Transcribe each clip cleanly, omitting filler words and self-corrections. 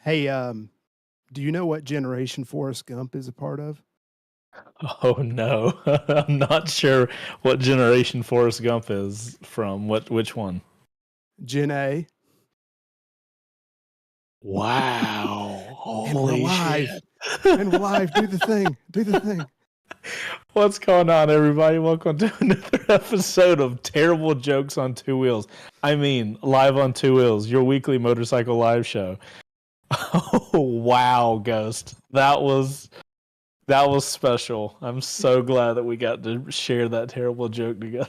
Hey, do you know what generation Forrest Gump is a part of? Oh no, I'm not sure what generation Forrest Gump is from. Which one? Gen A. Wow. And we're Holy live. shit. And we're live. Do the thing. Do the thing. What's going on, everybody? Welcome to another episode of Terrible Jokes on Two Wheels. I mean, Live on Two Wheels, your weekly motorcycle live show. Oh, wow, Ghost. That was special. I'm so glad that we got to share that terrible joke together.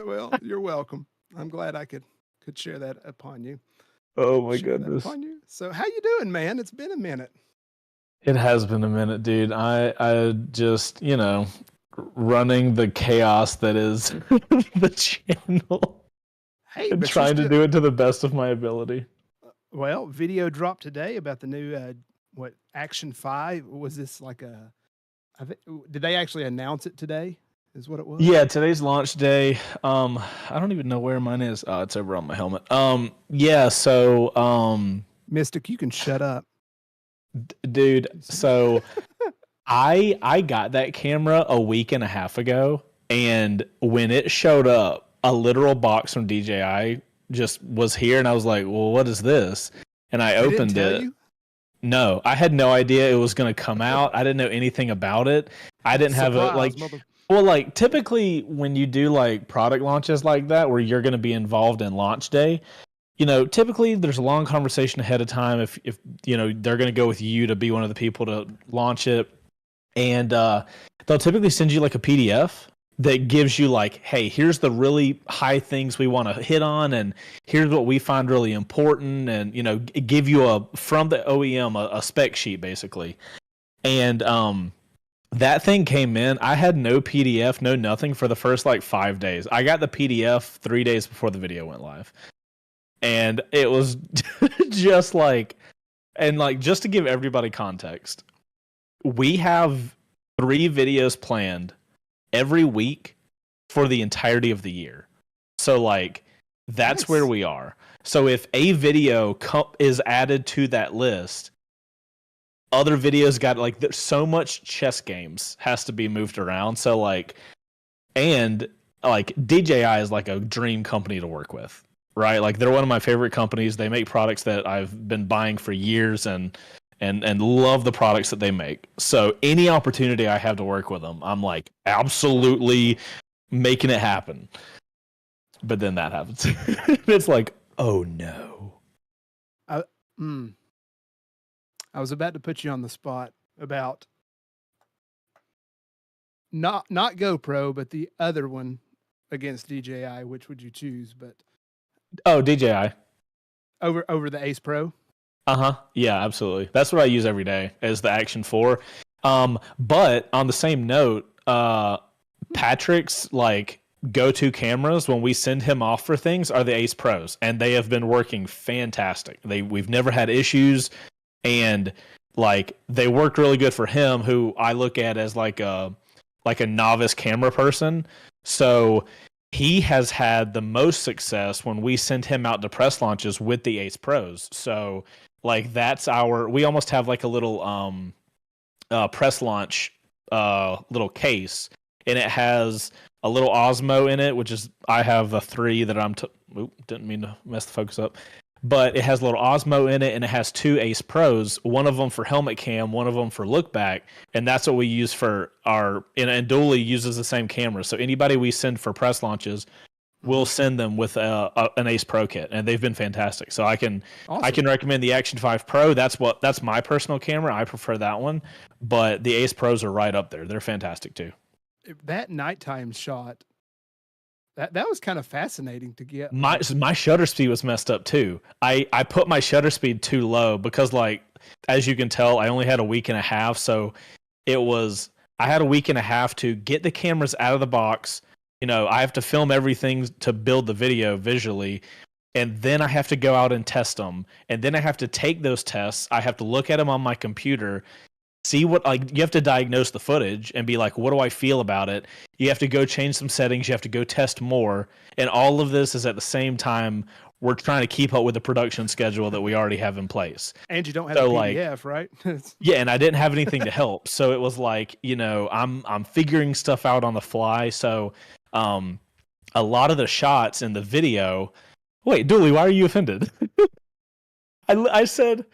Well, you're welcome. I'm glad I could share that upon you. Oh my Share that goodness. upon you. So how you doing, man? It's been a minute. It has been a minute, dude. I just, running the chaos that is the channel Hey, and but you're trying to still do it to the best of my ability. well, video dropped today about the new what Action 5. Was this like did they actually announce it today? Is what it was? Yeah, today's launch day. I don't even know where mine is. Oh, it's over on my helmet. Yeah, so Mystic, you can shut up. dude, so I got that camera a week and a half ago, and when it showed up, a literal box from DJI just was here, and I was like, "Well, what is this?" And I They didn't opened tell it. you? No, I had no idea it was going to come out. I didn't know anything about it. I didn't have a Surprise, like. mother. Well, like typically when you do like product launches like that, where you're going to be involved in launch day, typically there's a long conversation ahead of time. If they're going to go with you to be one of the people to launch it, and they'll typically send you like a PDF that gives you like, hey, here's the really high things we want to hit on, and here's what we find really important, and give you from the OEM a spec sheet basically. And that thing came in. I had no PDF, no nothing for the first like 5 days. I got the PDF 3 days before the video went live, and it was just like, and like just to give everybody context, we have 3 videos planned every week for the entirety of the year. So like that's where we are. So if a video is added to that list, other videos got like there's so much chess games has to be moved around. So like, and like DJI is like a dream company to work with, right? Like they're one of my favorite companies. They make products that I've been buying for years and love the products that they make. So any opportunity I have to work with them, I'm like absolutely making it happen. But then that happens. It's like, oh no. I was about to put you on the spot about not GoPro, but the other one against DJI. Which would you choose? But DJI over the Ace Pro. Yeah, absolutely. That's what I use every day as the Action 4. But on the same note, Patrick's like go-to cameras when we send him off for things are the Ace Pros, and they have been working fantastic. We've never had issues, and like they worked really good for him, who I look at as like a novice camera person. So he has had the most success when we send him out to press launches with the Ace Pros. So like we almost have like a little press launch little case, and it has a little Osmo in it, which is I have a 3 that didn't mean to mess the focus up, but it has a little Osmo in it, and it has 2 Ace Pros, one of them for helmet cam, one of them for look back, and that's what we use for and Dually uses the same camera. So anybody we send for press launches, we'll send them with an Ace Pro kit, and they've been fantastic. So I can recommend the Action 5 Pro. That's my personal camera. I prefer that one, but the Ace Pros are right up there. They're fantastic too. That nighttime shot, that was kind of fascinating to get. My shutter speed was messed up too. I put my shutter speed too low because, like, as you can tell, I only had a week and a half. So I had a week and a half to get the cameras out of the box. I have to film everything to build the video visually, and then I have to go out and test them. And then I have to take those tests. I have to look at them on my computer, see what, like, you have to diagnose the footage and be like, what do I feel about it? You have to go change some settings. You have to go test more. And all of this is at the same time we're trying to keep up with the production schedule that we already have in place. And you don't have So, the like, PDF, right? yeah, and I didn't have anything to help. So it was like, I'm figuring stuff out on the fly. So a lot of the shots in the video. Wait, Dooley, why are you offended? I said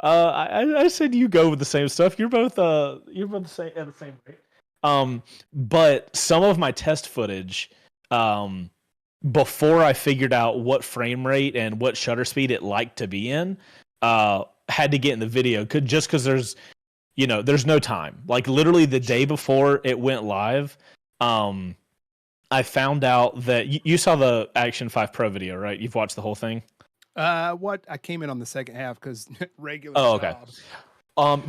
I said you go with the same stuff. You're both the same at the same rate. But some of my test footage, before I figured out what frame rate and what shutter speed it liked to be in, had to get in the video just because there's no time. Like literally the day before it went live, I found out that you saw the Action 5 Pro video, right? You've watched the whole thing. What I came in on the second half because regular. Oh, okay.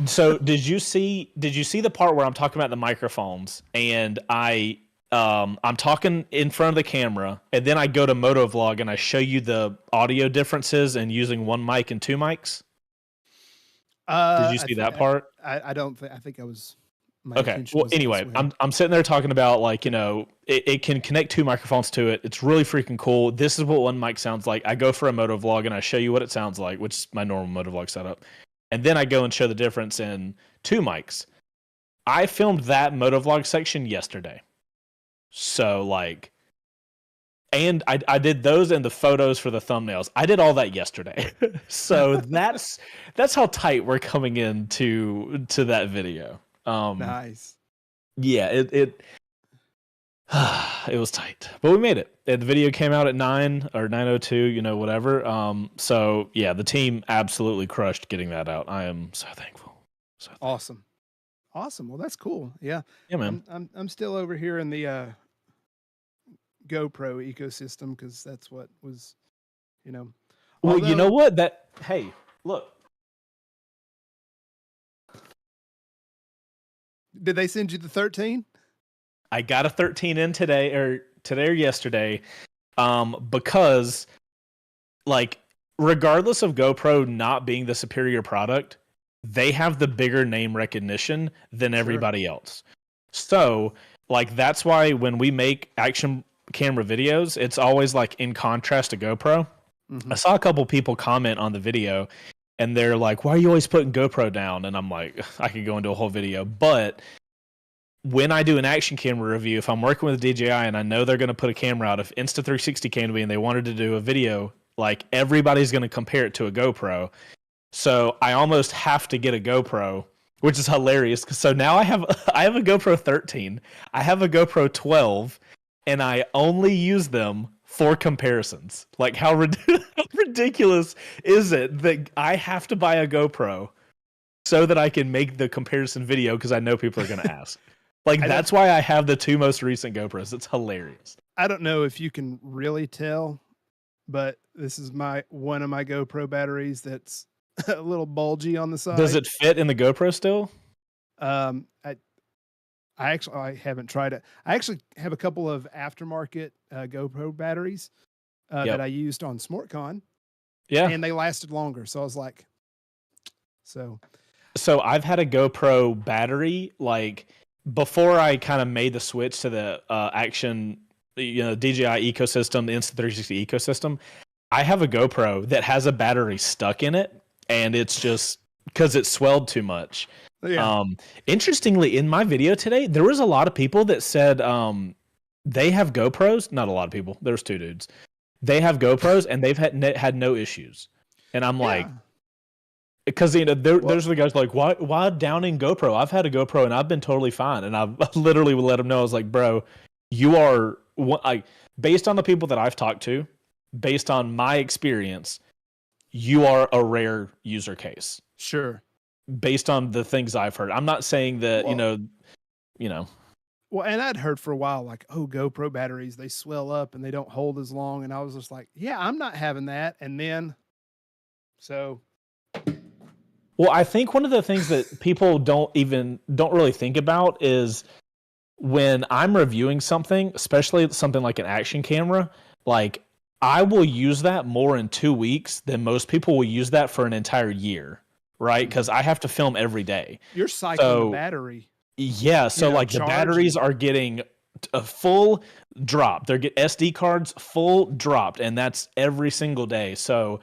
So did you see the part where I'm talking about the microphones and I'm talking in front of the camera and then I go to Moto Vlog and I show you the audio differences and using one mic and two mics? Did you see that part? I don't think. I think I was. Okay. Well, anyway, I'm sitting there talking about like, it can connect two microphones to it. It's really freaking cool. This is what one mic sounds like. I go for a Moto Vlog and I show you what it sounds like, which is my normal Moto Vlog setup. And then I go and show the difference in two mics. I filmed that Moto Vlog section yesterday. So like, and I did those and the photos for the thumbnails. I did all that yesterday. So that's how tight we're coming into that video. Nice. Yeah, it was tight, but we made it. And the video came out at 9 or 9:02, whatever. So yeah, the team absolutely crushed getting that out. I am so thankful. Awesome. Well, that's cool. Yeah, man. I'm still over here in the GoPro ecosystem because that's what was, Well, you know what? Hey, look. Did they send you the 13? I got a 13 in today or yesterday, because like regardless of GoPro not being the superior product, they have the bigger name recognition than everybody else. So like that's why when we make action camera videos, it's always like in contrast to GoPro. Mm-hmm. I saw a couple people comment on the video and they're like, why are you always putting GoPro down? And I'm like, I could go into a whole video. But when I do an action camera review, if I'm working with a DJI and I know they're going to put a camera out, if Insta360 came to me and they wanted to do a video, like everybody's going to compare it to a GoPro. So I almost have to get a GoPro, which is hilarious. So now I have a GoPro 13, I have a GoPro 12, and I only use them for comparisons. Like how ridiculous is it that I have to buy a GoPro so that I can make the comparison video because I know people are going to ask. Like that's why I have the two most recent GoPros. It's hilarious. I don't know if you can really tell, but this is one of my GoPro batteries that's a little bulgy on the side. Does it fit in the GoPro still? I haven't tried it. I actually have a couple of aftermarket GoPro batteries that I used on SmortCon. Yeah. And they lasted longer. So I was like, So I've had a GoPro battery, like before I kind of made the switch to the action, DJI ecosystem, the Insta360 ecosystem. I have a GoPro that has a battery stuck in it, and it's just because it swelled too much. Yeah. Interestingly, in my video today, there was a lot of people that said they have GoPros. Not a lot of people. There's two dudes. They have GoPros and they've had no issues. And I'm like, because there's the guys like, why downing GoPro? I've had a GoPro and I've been totally fine. And I literally would let them know. I was like, bro, you are based on the people that I've talked to, based on my experience, you are a rare user case. Sure. Based on the things I've heard. I'm not saying that, Well, and I'd heard for a while, like, oh, GoPro batteries, they swell up and they don't hold as long. And I was just like, yeah, I'm not having that. And then, well, I think one of the things that people don't really think about is when I'm reviewing something, especially something like an action camera, like I will use that more in 2 weeks than most people will use that for an entire year. Right, because I have to film every day. You're cycling the battery. Yeah, so like the batteries are getting a full drop. They get SD cards full dropped, and that's every single day. So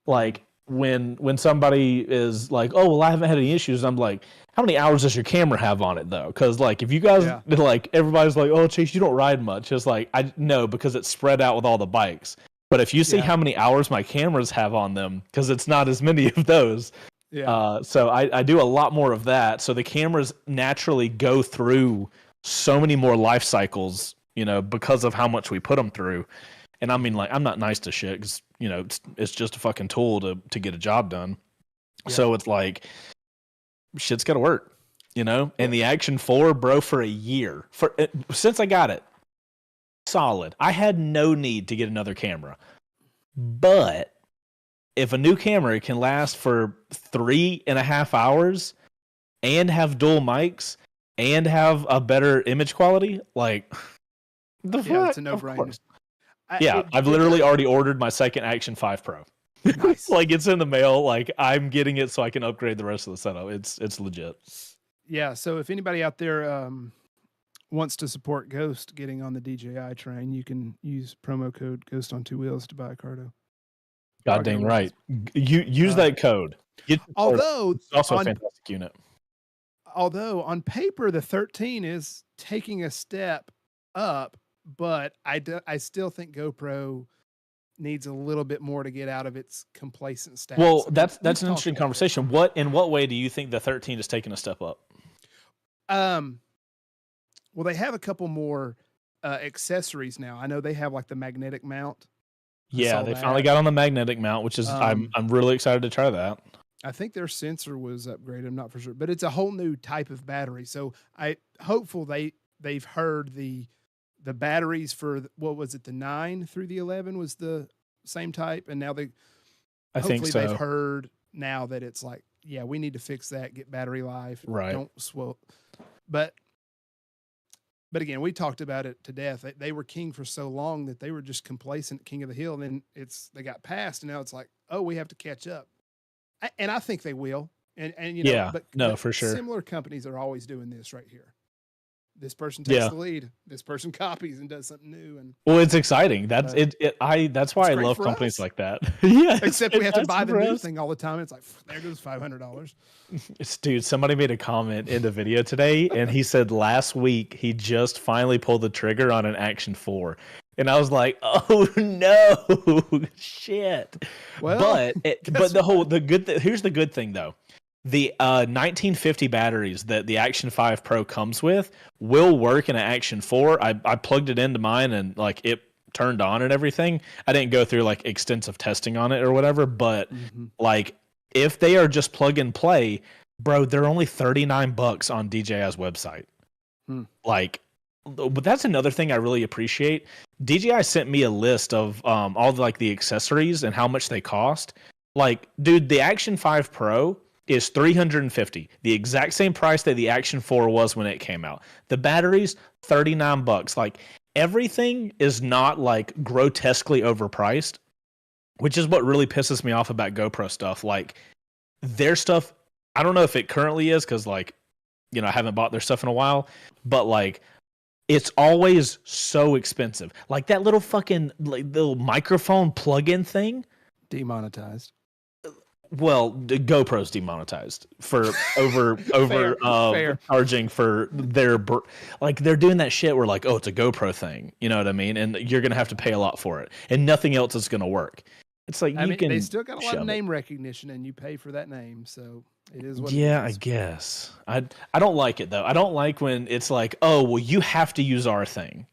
like when somebody is like, oh well, I haven't had any issues, I'm like, how many hours does your camera have on it though? Because like if you guys like everybody's like, oh Chase, you don't ride much. It's like I know because it's spread out with all the bikes. But if you see how many hours my cameras have on them, because it's not as many of those. So I do a lot more of that. So the cameras naturally go through so many more life cycles, you know, because of how much we put them through. And I mean, like, I'm not nice to shit because, you know, it's just a fucking tool to get a job done. So it's like, shit's got to work, you know? And the Action 4, bro, for a year, since I got it, solid. I had no need to get another camera. But if a new camera can last for 3.5 hours and have dual mics and have a better image quality, like, the fuck? It's a no-brainer. I've literally already ordered my second Action 5 Pro. Nice. Like, it's in the mail. Like, I'm getting it so I can upgrade the rest of the setup. It's legit. Yeah, so if anybody out there wants to support Ghost getting on the DJI train, you can use promo code Ghost on 2 Wheels to buy a Cardo. God dang right. You use that code. Although it's also a fantastic unit. Although on paper the 13 is taking a step up, but I still think GoPro needs a little bit more to get out of its complacent status. Well, that's an interesting conversation. In what way do you think the 13 is taking a step up? Well, they have a couple more accessories now. I know they have like the magnetic mount. Yeah, they finally got on the magnetic mount, which is I'm really excited to try that. I think their sensor was upgraded. I'm not for sure, but it's a whole new type of battery. So hopeful they've heard the batteries for what was it, the 9 through the 11 was the same type, and now I think so. They've heard now that it's like, yeah, we need to fix that, get battery life, right? Don't swell. But again, we talked about it to death. They were king for so long that they were just complacent, king of the hill. And then they got passed, and now it's like, oh, we have to catch up. And I think they will. And you know, but for sure. Similar companies are always doing this right here. This person takes the lead. This person copies and does something new. And well, it's exciting. That's That's why I love companies like that. Yeah. Except we have to buy the new thing all the time. It's like, there goes $500. Dude, somebody made a comment in the video today, and he said last week he just finally pulled the trigger on an Action 4. And I was like, oh no, shit. Well, here's the good thing though. The 1950 batteries that the Action 5 Pro comes with will work in an Action 4. I plugged it into mine and like it turned on and everything. I didn't go through like extensive testing on it or whatever, but like if they are just plug and play, bro, they're only $39 on DJI's website. Like, but that's another thing I really appreciate. DJI sent me a list of all the accessories and how much they cost. Like, dude, the Action 5 Pro is $350, the exact same price that the Action 4 was when it came out. The batteries, $39. Like, everything is not like grotesquely overpriced, which is what really pisses me off about GoPro stuff. Like, their stuff, I don't know if it currently is because, like, you know, I haven't bought their stuff in a while, but like, it's always so expensive. Like that little fucking little microphone plug-in thing, demonetized. Well, the GoPro's demonetized for over charging for their they're doing that shit where like, oh, it's a GoPro thing, you know what I mean? And you're gonna have to pay a lot for it, and nothing else is gonna work. It's like they still got a lot of name recognition, and you pay for that name, so it is what. Yeah, I guess I don't like it though. I don't like when it's like, oh, well, you have to use our thing,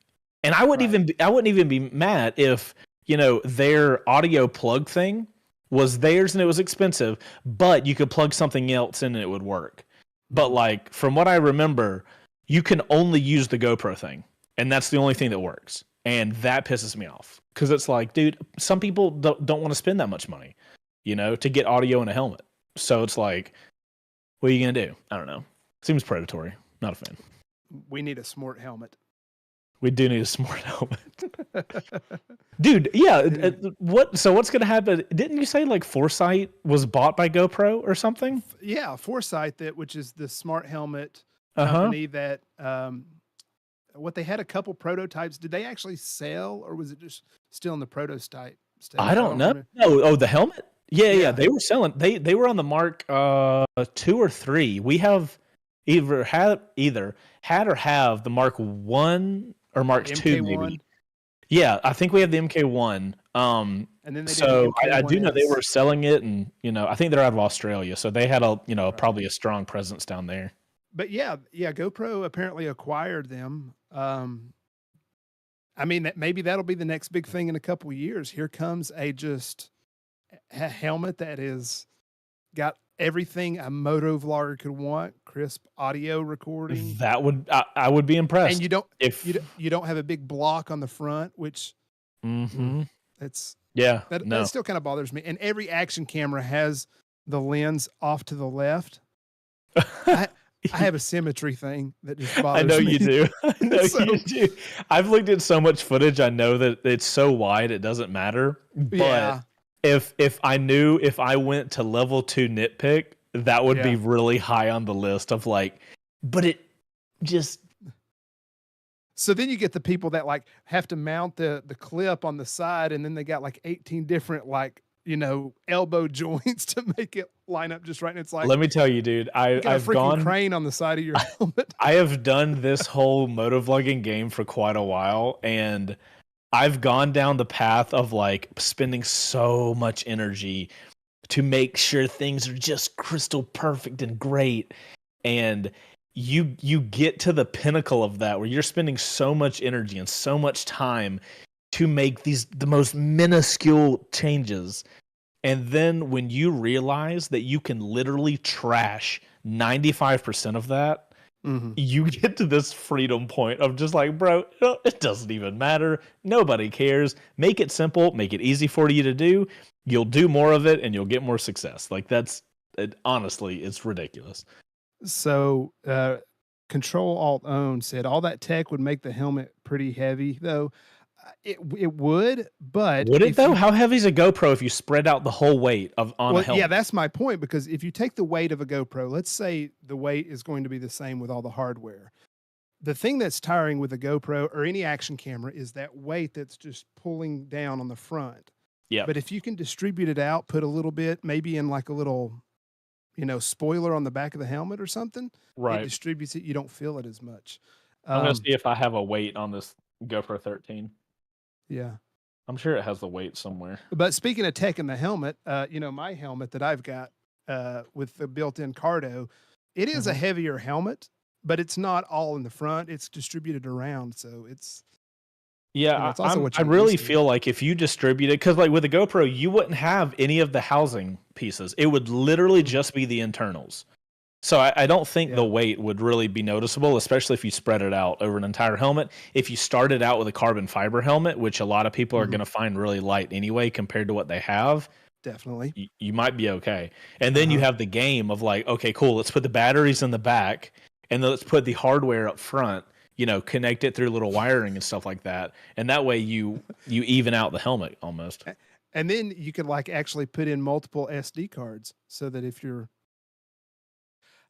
and I wouldn't even be mad if, you know, their audio plug thing was theirs and it was expensive, but you could plug something else in and it would work. But like, from what I remember, you can only use the GoPro thing, and that's the only thing that works. And that pisses me off because it's like, dude, some people don't want to spend that much money, you know, to get audio in a helmet. So it's like, what are you going to do? I don't know. Seems predatory. Not a fan. We need a smart helmet. We do need a smart helmet. Dude, yeah. What's going to happen? Didn't you say like Foresight was bought by GoPro or something? Yeah, Foresight, which is the smart helmet company that what they had a couple prototypes. Did they actually sell, or was it just still in the prototype stage? I don't know. Remember. No, oh, the helmet? Yeah, Yeah. they were selling. They were on the mark 2 or 3. We have either had or have the Mark 1 or Mark 2 maybe. MK1. Yeah, I think we have the MK1. And then they So did the I do know they MK1S. were selling it, and I think they're out of Australia, so they had probably a strong presence down there. But yeah, GoPro apparently acquired them. I mean, maybe that'll be the next big thing in a couple of years. Here comes a helmet that is got everything a moto vlogger could want: crisp audio recording. That would I would be impressed. And you don't have a big block on the front, which that still kind of bothers me. And every action camera has the lens off to the left. I have a symmetry thing that just bothers me. I know you do. I know you do. I've looked at so much footage. I know that it's so wide it doesn't matter. But if I knew if I went to level 2 nitpick, that would be really high on the list of but it just. So then you get the people that have to mount the clip on the side, and then they got 18 different elbow joints to make it line up just right. And it's let me tell you, dude, I've gone crane on the side of your helmet. I have done this whole motovlogging game for quite a while, and I've gone down the path of spending so much energy to make sure things are just crystal perfect and great. And you get to the pinnacle of that where you're spending so much energy and so much time to make the most minuscule changes. And then when you realize that you can literally trash 95% of that, you get to this freedom point of just bro, it doesn't even matter. Nobody cares. Make it simple. Make it easy for you to do. You'll do more of it and you'll get more success. Honestly, it's ridiculous. So Control Alt Own said all that tech would make the helmet pretty heavy, though. It would, but would it though? How heavy is a GoPro if you spread out the whole weight on a helmet? Yeah, that's my point. Because if you take the weight of a GoPro, let's say the weight is going to be the same with all the hardware. The thing that's tiring with a GoPro or any action camera is that weight that's just pulling down on the front. Yeah. But if you can distribute it out, put a little bit, maybe in a little, spoiler on the back of the helmet or something, right? It distributes it. You don't feel it as much. I'm gonna see if I have a weight on this GoPro 13. Yeah. I'm sure it has the weight somewhere. But speaking of tech in the helmet, my helmet that I've got with the built-in Cardo, it is a heavier helmet, but it's not all in the front. It's distributed around, so it's it's also I really feel like if you distribute it, because with a GoPro, you wouldn't have any of the housing pieces. It would literally just be the internals. So I don't think the weight would really be noticeable, especially if you spread it out over an entire helmet. If you started out with a carbon fiber helmet, which a lot of people are going to find really light anyway compared to what they have, definitely, you might be okay. And then you have the game of okay, cool, let's put the batteries in the back, and then let's put the hardware up front. Connect it through little wiring and stuff like that, and that way you even out the helmet almost. And then you could actually put in multiple SD cards so that if you're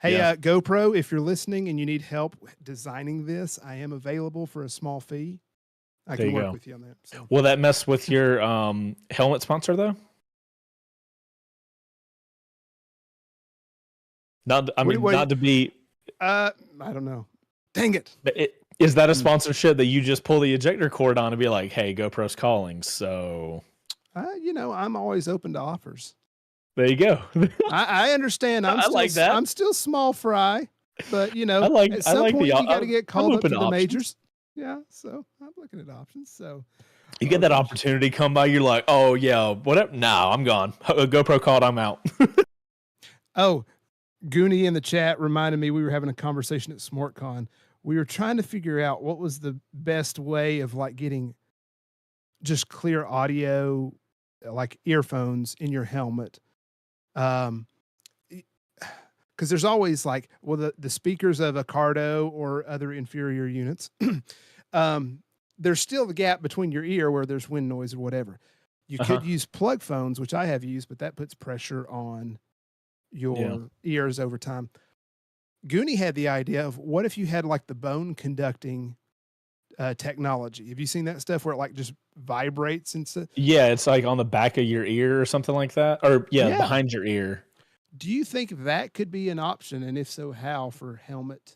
GoPro, if you're listening and you need help designing this, I am available for a small fee. I can work with you on that. So. Will that mess with your helmet sponsor though? Not to be. I don't know. Dang it. Is that a sponsorship that you just pull the ejector cord on and be like, "Hey, GoPro's calling"? So. I'm always open to offers. There you go. I understand. I'm still small fry, but at some point you got to get called up to the majors. Yeah, so I'm looking at options. So you get that opportunity come by, you're like, oh yeah, whatever. No, I'm gone. GoPro called, I'm out. Oh, Goonie in the chat reminded me we were having a conversation at SmartCon. We were trying to figure out what was the best way of getting just clear audio, like earphones in your helmet. Because there's always the speakers of a Cardo or other inferior units. There's still the gap between your ear where there's wind noise or whatever. You could use plug phones, which I have used, but that puts pressure on your ears over time. Goonie had the idea of what if you had the bone conducting technology. Have you seen that stuff where it like just vibrates and stuff? Yeah, it's like on the back of your ear or something like that, or Yeah. behind your ear. Do you think that could be an option, and if so, how for helmet?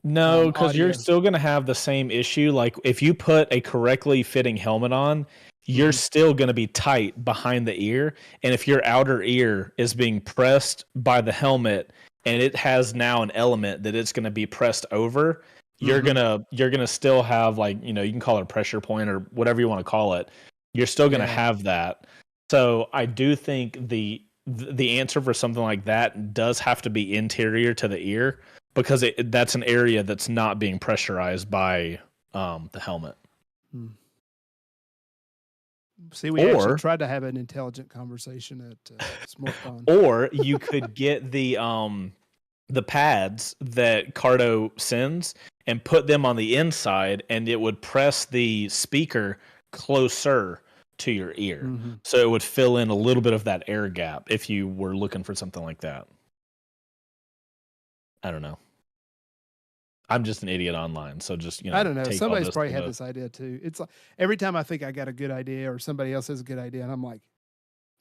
No, because you're Audio. still going to have the same issue. Like if you put a correctly fitting helmet on, you're still going to be tight behind the ear. And if your outer ear is being pressed by the helmet and it has now an element that it's going to be pressed over, you're gonna still have, like, you know, you can call it a pressure point or whatever you want to call it. You're still going to have that. So I do think the answer for something like that does have to be interior to the ear, because that's an area that's not being pressurized by the helmet. See, we actually tried to have an intelligent conversation at SmortCon. Or you could get the pads that Cardo sends and put them on the inside, and it would press the speaker closer to your ear. So it would fill in a little bit of that air gap if you were looking for something like that. I don't know. I'm just an idiot online, so just, you know. I don't know. Somebody's probably had this idea too. It's like every time I think I got a good idea or somebody else has a good idea, and I'm like,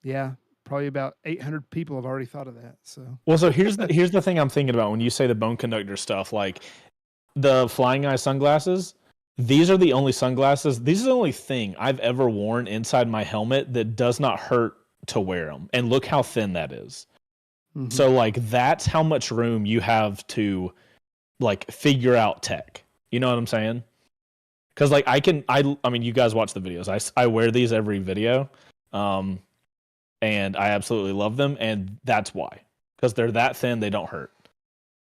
yeah, probably about 800 people have already thought of that. So well, so here's the thing I'm thinking about when you say the bone conductor stuff, like the Flying Eye sunglasses. These are the only sunglasses. These are the only thing I've ever worn inside my helmet that does not hurt to wear them. And look how thin that is. So like that's how much room you have to like figure out tech. You know what I'm saying? Because like I mean, you guys watch the videos. I wear these every video, and I absolutely love them, and that's why. Because they're that thin, they don't hurt.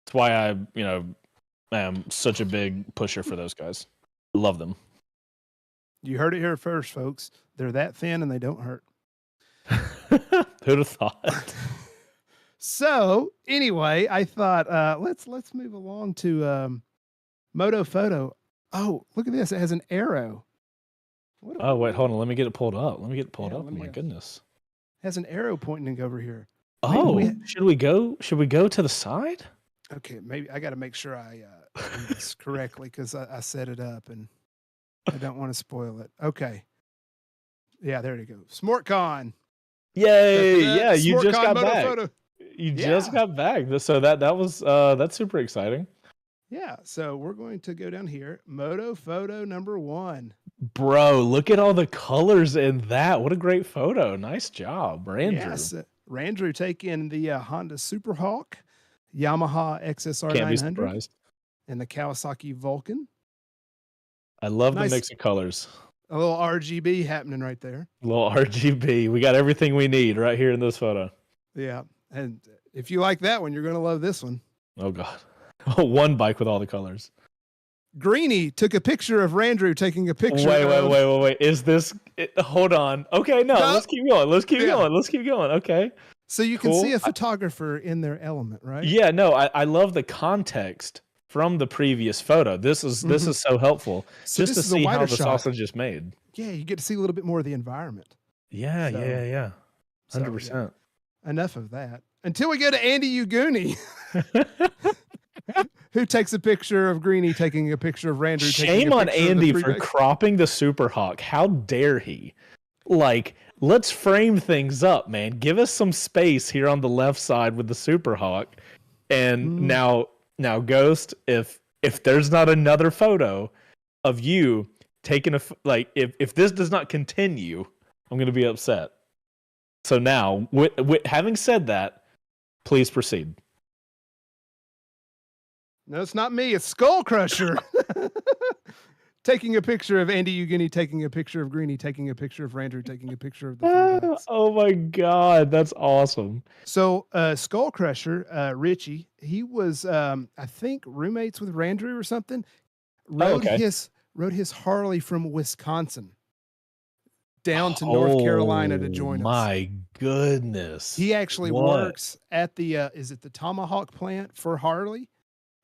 That's why I am such a big pusher for those guys. Love them. You heard it here first, folks. They're that thin and they don't hurt. Who'd have thought? So anyway, I thought let's move along to Moto Photo. Oh, look at this! It has an arrow. Oh wait, hold on. Let me get it pulled up. Oh my goodness! It has an arrow pointing over here. Oh, should we go? Should we go to the side? Okay, maybe I got to make sure I do this correctly because I set it up and I don't want to spoil it. Okay. Yeah, there you go. SmortCon. Yay! Yeah, you just got Moto back. Photo. You just got back. So that was that's super exciting. Yeah, so we're going to go down here. Moto Photo number 1. Bro, look at all the colors in that. What a great photo. Nice job, Randrew. Yes, Randrew taking the Honda Super Hawk, Yamaha XSR 900, and the Kawasaki Vulcan. I love the mix of colors. A little RGB happening right there. A little RGB. We got everything we need right here in this photo. Yeah, and if you like that one, you're going to love this one. Oh, God. One bike with all the colors. Greenie took a picture of Randrew taking a picture. Wait. Is this... hold on. Okay, no, let's keep going. Let's keep going. Okay. So you can see a photographer in their element, right? Yeah, no, I love the context from the previous photo. This is so helpful, so just to see how the sausage is made. Yeah, you get to see a little bit more of the environment. Yeah, yeah. 100%. So, yeah. Enough of that. Until we go to Andy Uguni, who takes a picture of Greenie taking a picture of Randrew. Shame on Andy for cropping the Super Hawk. How dare he? Like, let's frame things up, man. Give us some space here on the left side with the Super Hawk. And now Ghost, if there's not another photo of you taking if this does not continue, I'm going to be upset. So now, having said that, please proceed. No, it's not me. It's Skull Crusher. Taking a picture of Andy Ugini, taking a picture of Greenie, taking a picture of Randrew, taking a picture of the Oh my God, that's awesome. So Skull Crusher, Richie, he was I think roommates with Randrew or something. Rode his Harley from Wisconsin down to North Carolina to join us. My goodness. He actually works at the is it the Tomahawk plant for Harley?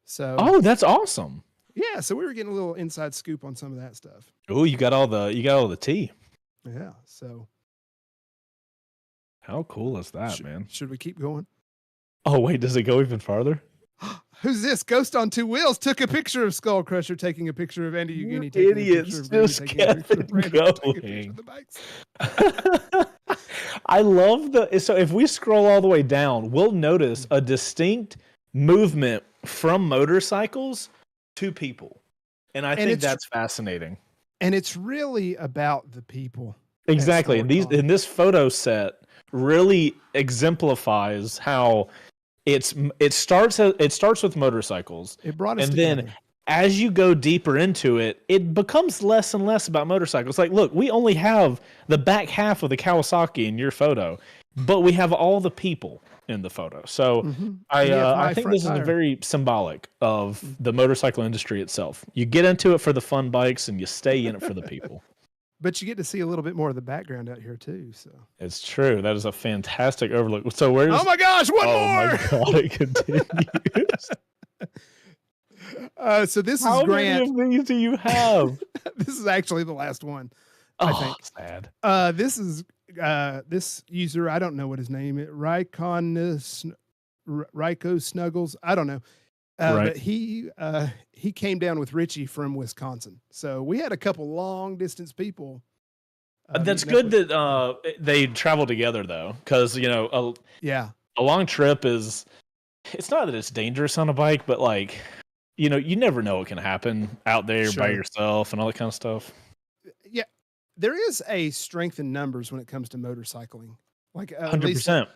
So that's awesome. Yeah, so we were getting a little inside scoop on some of that stuff. Oh, you got all the tea. Yeah, so how cool is that, man? Should we keep going? Oh wait, does it go even farther? Who's this? Ghost on two wheels took a picture of Skull Crusher taking a picture of Andy You Ugini taking a picture idiots of Greeny just taking a kept picture of it Brandon taking a picture of going. the bikes. I love so if we scroll all the way down, we'll notice a distinct movement from motorcycles to people. And I think that's fascinating. And it's really about the people. Exactly. And in this photo set really exemplifies how it starts with motorcycles. It brought us together. Then as you go deeper into it, it becomes less and less about motorcycles. Like, look, we only have the back half of the Kawasaki in your photo, but we have all the people in the photo. So I think this is very symbolic of the motorcycle industry itself. You get into it for the fun bikes and you stay in it for the people. But you get to see a little bit more of the background out here too. So it's true. That is a fantastic overlook. So where's? Oh my gosh! One more! My God! It continues. So this How is Grant. How many of these do you have? This is actually the last one. I think. Sad. This is this user. I don't know what his name is. Ryko Snuggles. I don't know. But he came down with Richie from Wisconsin. So we had a couple long distance people. That's good that they travel together though, because a long trip is. It's not that it's dangerous on a bike, but like, you never know what can happen out there by yourself and all that kind of stuff. Yeah, there is a strength in numbers when it comes to motorcycling. Like 100%.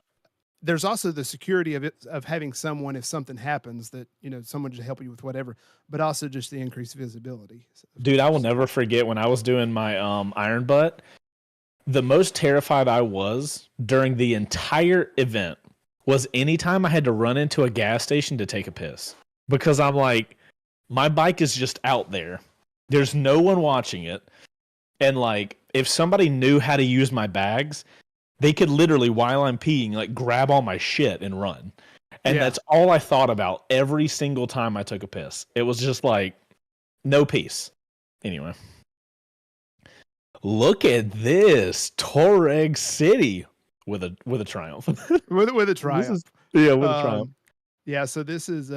There's also the security of having someone if something happens that someone to help you with whatever, but also just the increased visibility. So, dude, I will never forget when I was doing my iron butt. The most terrified I was during the entire event was anytime I had to run into a gas station to take a piss, because I'm like, my bike is just out there. There's no one watching it, and like if somebody knew how to use my bags, they could literally, while I'm peeing, like grab all my shit and run. And that's all I thought about every single time I took a piss. It was just like, no peace. Anyway. Look at this. Torreg City with a Triumph. with a Triumph. With a Triumph. Yeah, so this is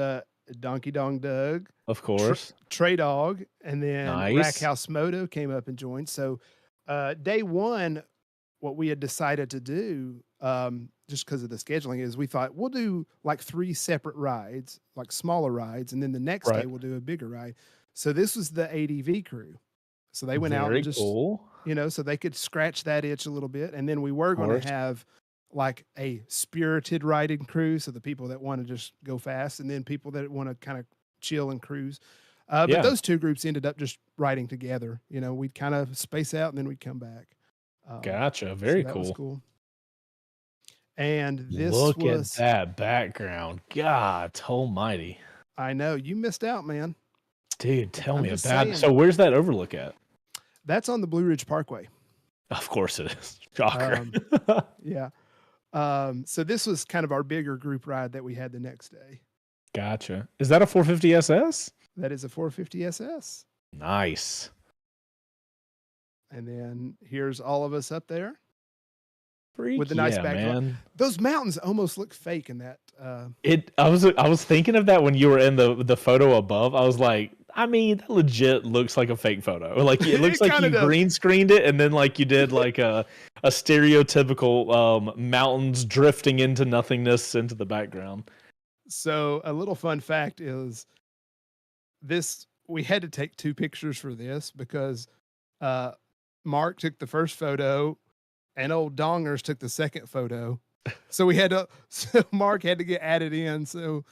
Donkey Dong Doug. Of course. Trey Dog. And then Rackhouse Moto came up and joined. So day one, what we had decided to do, just because of the scheduling, is we thought we'll do like 3 separate rides, like smaller rides, and then the next day we'll do a bigger ride. So this was the ADV crew. So they went out and just, so they could scratch that itch a little bit. And then we were going to have like a spirited riding crew. So the people that want to just go fast, and then people that want to kind of chill and cruise. But those two groups ended up just riding together. We'd kind of space out and then we'd come back. Gotcha. Very that cool. Was cool. And this Look at that background. God almighty. I know. You missed out, man. Dude, tell me about it. So where's that overlook at? That's on the Blue Ridge Parkway. Of course it is. Shocker. Yeah. So this was kind of our bigger group ride that we had the next day. Gotcha. Is that a 450 SS? That is a 450 SS. Nice. And then here's all of us up there with the nice backdrop. Those mountains almost look fake in that. I was thinking of that when you were in the photo above. I was like, I mean, that legit looks like a fake photo. Like it looks like you green screened it, and then like you did like a stereotypical mountains drifting into nothingness into the background. So a little fun fact is this: we had to take 2 pictures for this because Mark took the first photo and old Dongers took the second photo. So Mark had to get added in. So,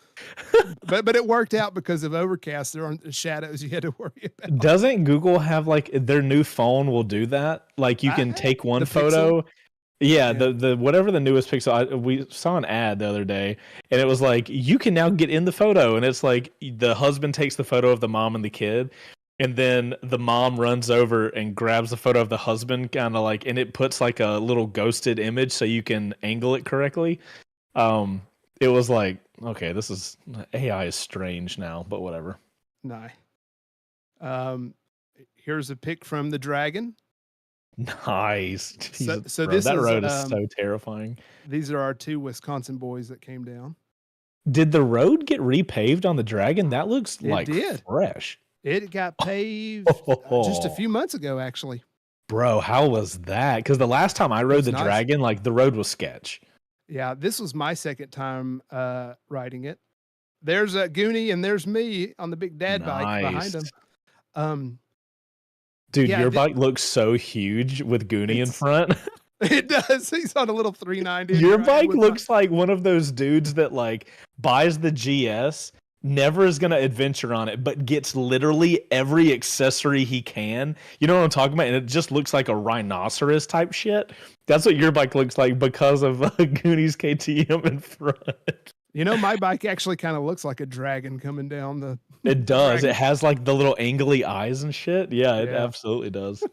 but it worked out because of overcast. There aren't shadows you had to worry about. Doesn't Google have like their new phone will do that? Like you can take one photo. Pixel? Yeah, the whatever the newest Pixel. We saw an ad the other day, and it was like you can now get in the photo, and it's like the husband takes the photo of the mom and the kid. And then the mom runs over and grabs the photo of the husband, kind of like, and it puts like a little ghosted image so you can angle it correctly. It was like, okay, this is AI is strange now, but whatever. Nah. Here's a pic from the Dragon. Nice. So this road is so terrifying. These are our 2 Wisconsin boys that came down. Did the road get repaved on the Dragon? That looks like fresh. It got paved just a few months ago, actually. Bro, how was that? Because the last time I rode the Dragon, like the road was sketch. Yeah, this was my second time riding it. There's a Goonie and there's me on the big dad bike behind him. Dude, your bike looks so huge with Goonie in front. It does. He's on a little 390. Your bike looks like one of those dudes that like buys the GS, never is going to adventure on it, but gets literally every accessory he can. You know what I'm talking about? And it just looks like a rhinoceros type shit. That's what your bike looks like because of Goonies KTM in front. You know, my bike actually kind of looks like a dragon coming down the... It does. It has like the little angly eyes and shit. Yeah, it absolutely does.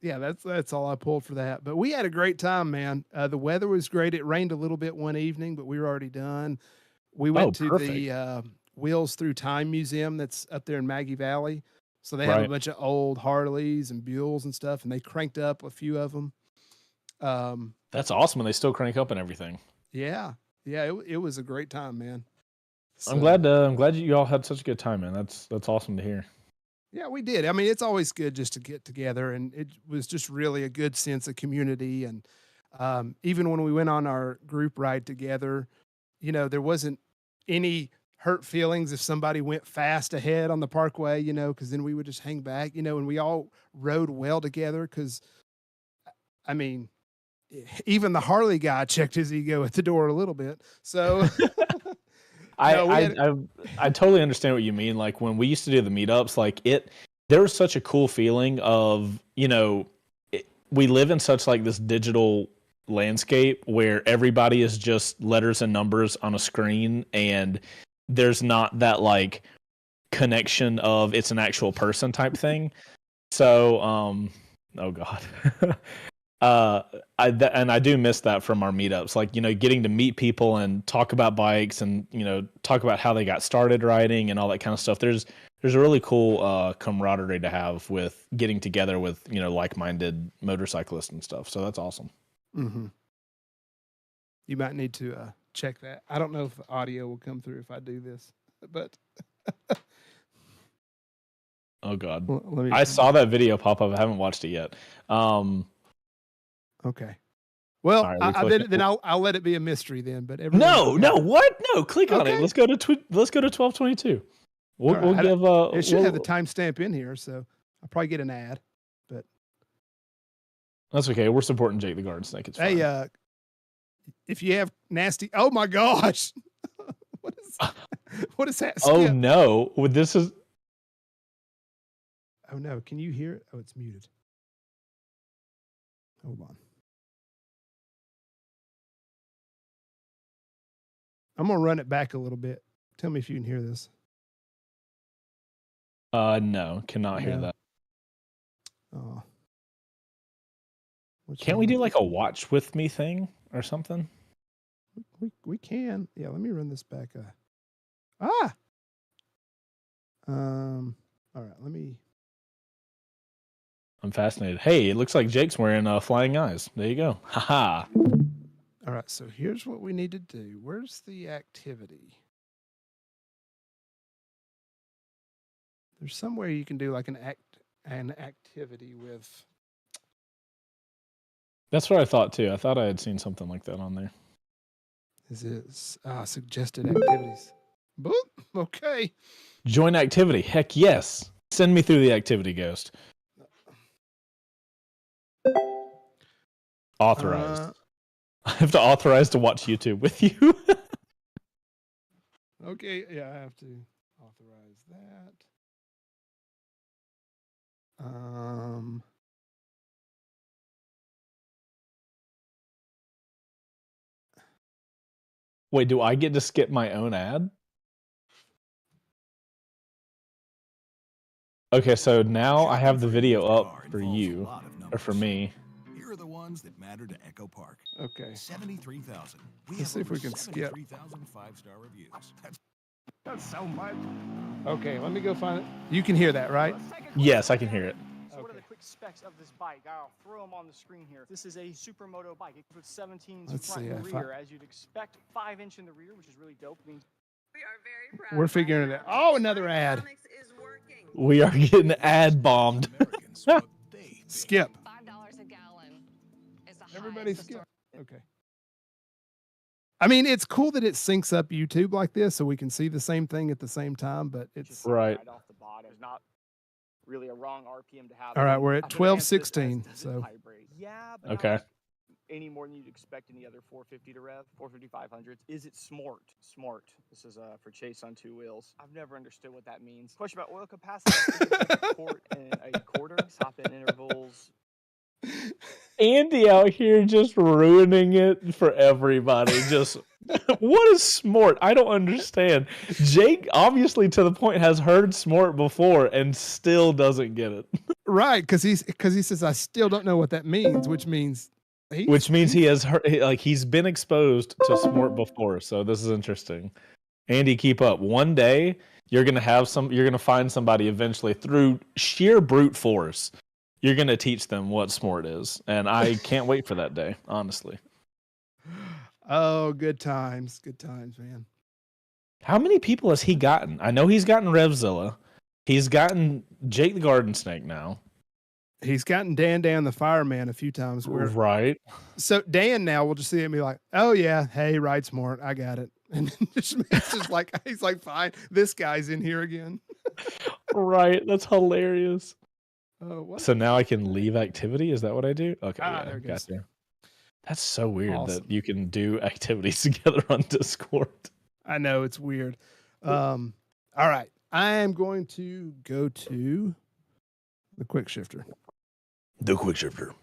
Yeah, that's all I pulled for that. But we had a great time, man. The weather was great. It rained a little bit one evening, but we were already done. We went to the Wheels Through Time Museum that's up there in Maggie Valley. So they have a bunch of old Harleys and Buells and stuff, and they cranked up a few of them. That's awesome, and they still crank up and everything. Yeah, it was a great time, man. So, I'm glad you all had such a good time, man. That's awesome to hear. Yeah, we did. I mean, it's always good just to get together, and it was just really a good sense of community. And even when we went on our group ride together, you know, there wasn't any hurt feelings if somebody went fast ahead on the parkway, you know, because then we would just hang back, you know, and we all rode well together. Because, I mean, even the Harley guy checked his ego at the door a little bit. So... I totally understand what you mean. Like when we used to do the meetups, like there was such a cool feeling of, you know, we live in such like this digital landscape where everybody is just letters and numbers on a screen, and there's not that like connection of it's an actual person type thing. So, oh God. I do miss that from our meetups, like, you know, getting to meet people and talk about bikes and, you know, talk about how they got started riding and all that kind of stuff. There's a really cool camaraderie to have with getting together with, you know, like-minded motorcyclists and stuff. So that's awesome. Mm-hmm. You might need to check that. I don't know if the audio will come through if I do this, but oh God, I saw that video pop up. I haven't watched it yet. Okay. Well, then I'll let it be a mystery then. But no, what? No, click on it. Let's go to 1222. We'll give. It should have the timestamp in here, so I'll probably get an ad. But that's okay. We're supporting Jake the Garden Snake. It's fine. Hey, if you have nasty, oh my gosh, what is that? Oh no, this is. Oh no, can you hear it? Oh, it's muted. Hold on. I'm going to run it back a little bit. Tell me if you can hear this. No, cannot hear that. Oh. Can't we do like a watch with me thing or something? We can. Yeah, let me run this back. All right, let me. I'm fascinated. Hey, it looks like Jake's wearing flying eyes. There you go. Haha. All right, so here's what we need to do. Where's the activity? There's somewhere you can do like an activity with. That's what I thought too. I thought I had seen something like that on there. This is suggested activities. Boop. Okay. Join activity. Heck yes. Send me through the activity, Ghost. Authorized. I have to authorize to watch YouTube with you. Okay, yeah, I have to authorize that. Wait, do I get to skip my own ad? Okay, so now I have the video up for you, or for me. Here are the ones that matter to Echo Park. Okay. 73,000. Let's see if we can skip. 73,000 5-star reviews. That's so much. Okay, let me go find it. You can hear that, right? Yes, I can hear it. Okay. specs of this bike. I'll throw them on the screen here. This is a supermoto bike. It comes with 17s Let's front see, and if rear, as you'd expect. 5-inch in the rear, which is really dope. It means We are very proud. We're figuring it out. Oh, another ad. Economics is working. We are getting ad bombed. Americans what they think. Skip. $5 a gallon is the Everybody highest skip. Okay. I mean, it's cool that it syncs up YouTube like this so we can see the same thing at the same time, but it's just Right. off the bottom. There's not really a wrong RPM to have. all right. We're at I've advanced this as 12:16. the So hybrid. Yeah, but Okay. not any more than you'd expect any other 450 to rev, 450 500s. Is it smart? Smart. This is for Chase on 2 wheels. I've never understood what that means. Question about oil capacity. I think it's like a quart and a quarter. Top in intervals. Andy out here just ruining it for everybody. Just what is smart? I don't understand. Jake obviously to the point has heard smart before and still doesn't get it. right, because he says I still don't know what that means, which means He has heard, he's been exposed to smart before. So this is interesting. Andy, keep up. One day you're gonna find somebody eventually through sheer brute force. You're going to teach them what smart is. And I can't wait for that day, honestly. Oh, good times, man. How many people has he gotten? I know he's gotten Revzilla. He's gotten Jake the Garden Snake now. He's gotten Dan the fireman a few times. Right. So Dan now will just see him and be like, "Oh yeah, hey, ride smart, I got it." And then it's just like he's like, "Fine, this guy's in here again." Right. That's hilarious. Oh, what? So now I can leave activity? Is that what I do? Okay, Ah, yeah, there it goes. gotcha. That's so weird Awesome. that you can do activities together on Discord. I know it's weird. All right, I am going to go to the quick shifter. The quick shifter.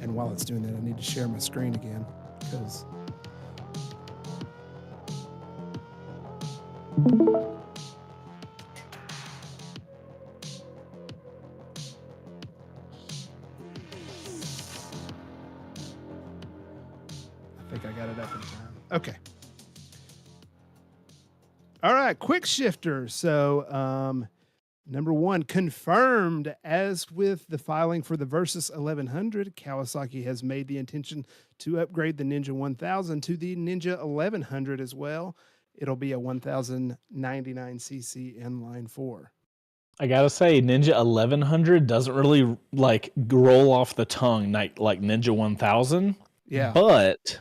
And while it's doing that, I need to share my screen again because. I think I got it up in time. Okay. All right, quick shifter. So, number one, confirmed as with the filing for the Versys 1100, Kawasaki has made the intention to upgrade the Ninja 1000 to the Ninja 1100 as well. It'll be a 1099cc inline 4. I gotta say, Ninja 1100 doesn't really like roll off the tongue like Ninja 1000. Yeah. But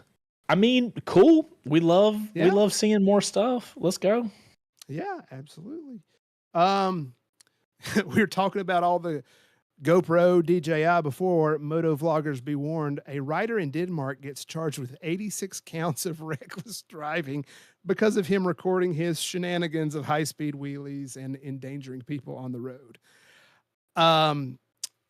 I mean, cool. We love Yeah. seeing more stuff. Let's go. Yeah, absolutely. We were talking about all the GoPro DJI before. Moto vloggers be warned, a rider in Denmark gets charged with 86 counts of reckless driving because of him recording his shenanigans of high-speed wheelies and endangering people on the road.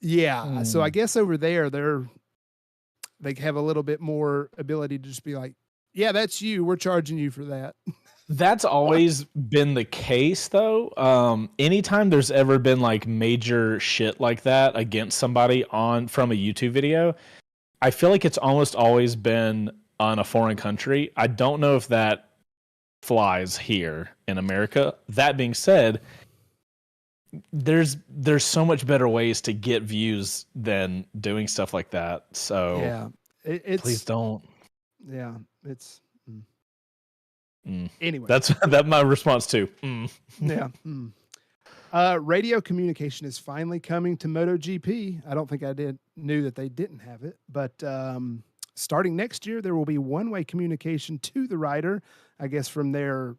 Yeah. So I guess over there, they have a little bit more ability to just be like, yeah, that's you. We're charging you for that. That's always been the case, though. Anytime there's ever been like major shit like that against somebody from a YouTube video, I feel like it's almost always been on a foreign country. I don't know if that flies here in America. That being said, there's so much better ways to get views than doing stuff like that. So Yeah. It's please don't. Yeah. It's Mm. anyway. That's my response too. Yeah. Radio communication is finally coming to MotoGP. I don't think knew that they didn't have it, but starting next year, there will be one-way communication to the rider, I guess from their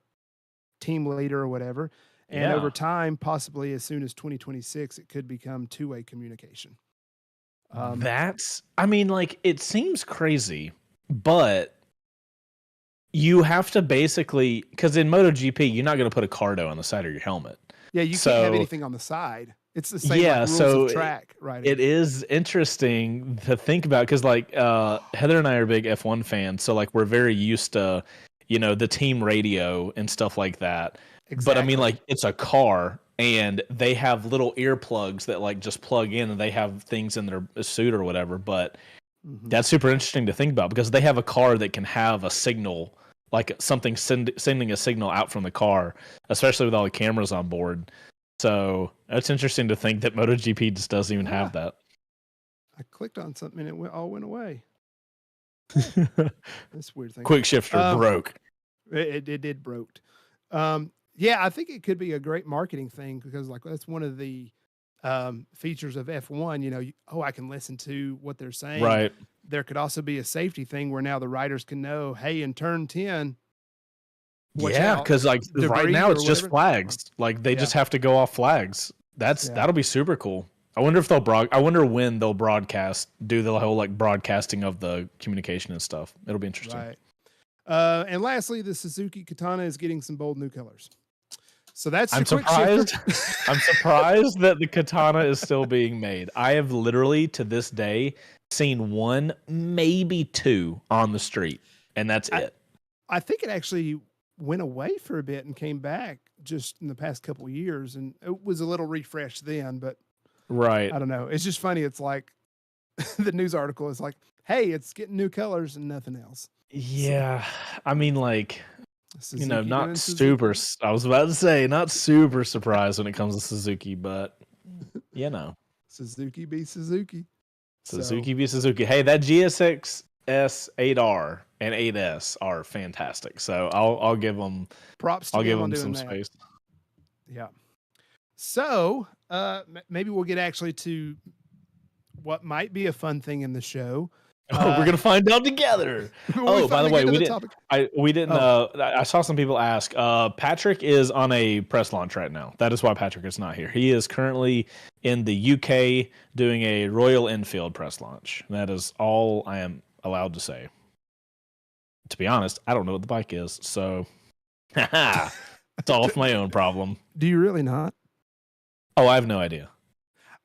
team leader or whatever. And over time, possibly as soon as 2026, it could become two-way communication. It seems crazy, but you have to basically, because in MotoGP, you're not going to put a cardo on the side of your helmet. Yeah, you can't have anything on the side. It's the same rules of track, right? It is interesting to think about because, Heather and I are big F1 fans, so we're very used to, the team radio and stuff like that. Exactly. But it's a car, and they have little earplugs that just plug in, and they have things in their suit or whatever. But that's super interesting to think about because they have a car that can have a signal, like something sending a signal out from the car, especially with all the cameras on board. So it's interesting to think that MotoGP just doesn't even have that. I clicked on something and it all went away. That's a weird thing. Quick shifter broke. It did broke. Yeah, I think it could be a great marketing thing because like that's one of the features of F1. You know, I can listen to what they're saying. Right. There could also be a safety thing where now the riders can know, hey, in turn 10. Yeah, because like right now it's just flags. Like they just have to go off flags. That'll be super cool. I wonder if I wonder when they'll do the whole like broadcasting of the communication and stuff. It'll be interesting. Right. And lastly, the Suzuki Katana is getting some bold new colors. So that's I'm surprised. I'm surprised that the Katana is still being made. I have literally to this day seen one, maybe two on the street, and that's it. I think it actually went away for a bit and came back just in the past couple of years, and it was a little refreshed then, but right. I don't know. It's just funny. It's like the news article is like, hey, it's getting new colors and nothing else. Yeah. I mean, like, Suzuki not super. I was about to say, not super surprised when it comes to Suzuki, but Suzuki be Suzuki. Suzuki be Suzuki. Hey, that GSX S8R and 8S are fantastic. So I'll give them props. I'll give them some space. Yeah. So maybe we'll get actually to what might be a fun thing in the show. We're gonna find out together. By the way, we didn't. I saw some people ask. Patrick is on a press launch right now. That is why Patrick is not here. He is currently in the UK doing a Royal Enfield press launch. That is all I am allowed to say. To be honest, I don't know what the bike is, so it's all my own problem. Do you really not? Oh, I have no idea.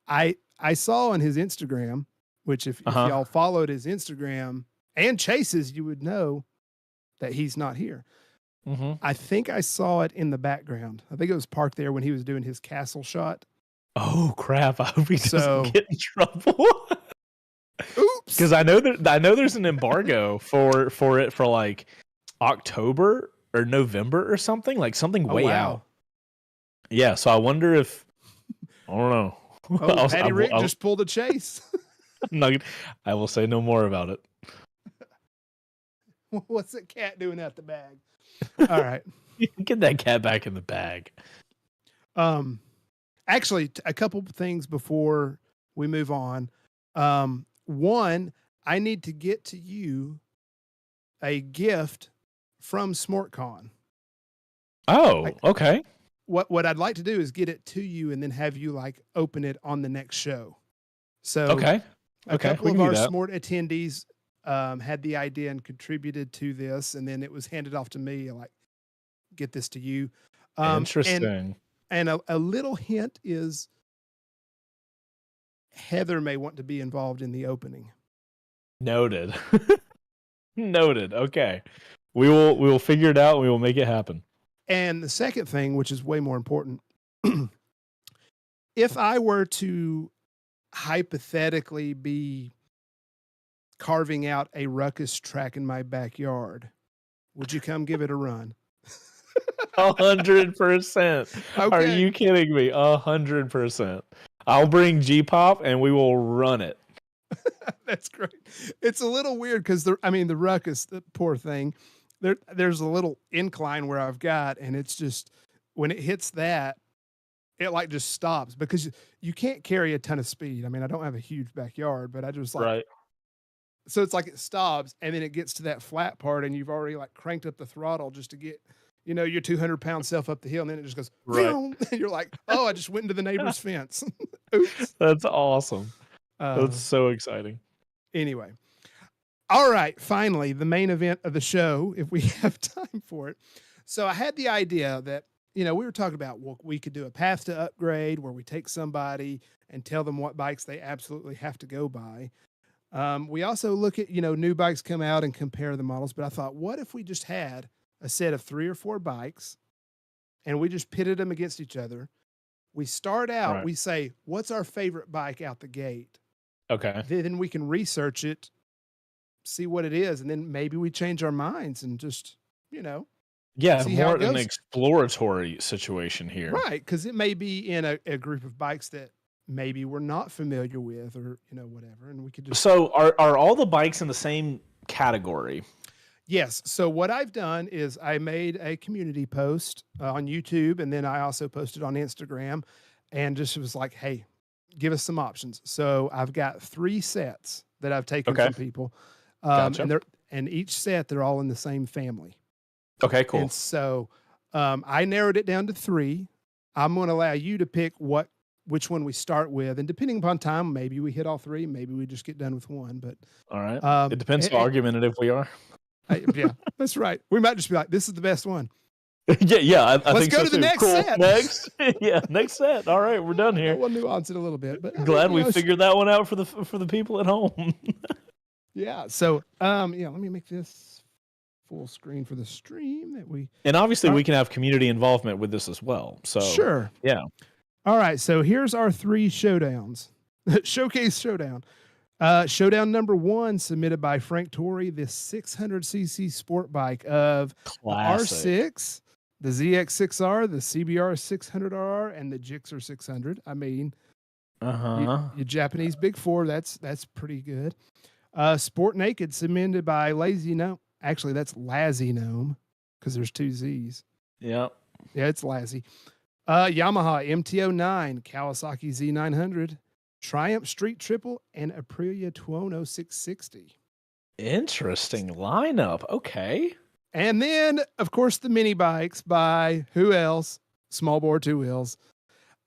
I saw on his Instagram. Which if y'all followed his Instagram and Chase's, you would know that he's not here. Mm-hmm. I think I saw it in the background. I think it was parked there when he was doing his castle shot. Oh crap! I hope he doesn't get in trouble. Oops! Because I know there's an embargo for it for like October or November or something, like something way out. Yeah, so I wonder if I don't know. Patty Rick just pulled a Chase. I will say no more about it. What's that cat doing out the bag? All right. Get that cat back in the bag. Actually, a couple things before we move on. One, I need to get to you a gift from SmortCon. Oh, okay. What I'd like to do is get it to you and then have you like open it on the next show. So a couple of our Smart attendees had the idea and contributed to this, and then it was handed off to me. Like, get this to you. Interesting. And a little hint is Heather may want to be involved in the opening. Noted. Noted. Okay. We will figure it out and we will make it happen. And the second thing, which is way more important, if I were to hypothetically be carving out a ruckus track in my backyard, would you come give it a run? 100%. Okay. Are you kidding me? 100%. I'll bring G-Pop and we will run it. That's great. It's a little weird because the ruckus, the poor thing, there's a little incline where I've got, and it's just when it hits that, it like just stops because you can't carry a ton of speed. I mean, I don't have a huge backyard, but I just like, right. So it's like it stops and then it gets to that flat part and you've already like cranked up the throttle just to get, your 200-pound self up the hill, and then it just goes, right. And you're like, oh, I just went into the neighbor's fence. Oops. That's awesome. That's so exciting. Anyway. All right. Finally, the main event of the show, if we have time for it. So I had the idea that, we were talking about, well, we could do a path to upgrade where we take somebody and tell them what bikes they absolutely have to go buy. We also look at, new bikes come out and compare the models. But I thought, what if we just had a set of 3 or 4 bikes and we just pitted them against each other? We start out, right. We say, what's our favorite bike out the gate? Okay. Then we can research it, see what it is. And then maybe we change our minds and just, Yeah, See how more it an goes. exploratory situation here. Right, because it may be in a group of bikes that maybe we're not familiar with, or whatever, and we could just. So are all the bikes in the same category? Yes. So what I've done is I made a community post on YouTube, and then I also posted on Instagram, and just was like, "Hey, give us some options." So I've got 3 sets that I've taken Okay. from people, Gotcha. and each set they're all in the same family. Okay, cool. And so I narrowed it down to 3. I'm going to allow you to pick which one we start with, and depending upon time, maybe we hit all 3, maybe we just get done with one. But All right. It depends how argumentative we are. yeah, that's right. We might just be like, "This is the best one." Yeah. I Let's think go so to the too. next Cool. set. Next. Yeah, next set. All right, we're done here. We'll nuance it a little bit, but Glad we figured that one out for the people at home. Yeah. So let me make this full screen for the stream that we. And obviously, we can have community involvement with this as well. So Sure. yeah. All right. So here's our 3 showdowns. Showcase showdown. Showdown number 1 submitted by Frank Torrey, the 600cc sport bike of Classic. R6, the ZX6R, the CBR 600RR, and the Gixxer 600. I mean, your Japanese Big 4. That's pretty good. Sport Naked submitted by Lazy Gnome. Actually, that's Lazzy Gnome because there's 2 Z's. Yep. Yeah, it's Lazzy. Yamaha MT-09, Kawasaki Z900, Triumph Street Triple, and Aprilia Tuono 660. Interesting lineup. Okay. And then, of course, the mini bikes by who else? Small bore 2 wheels.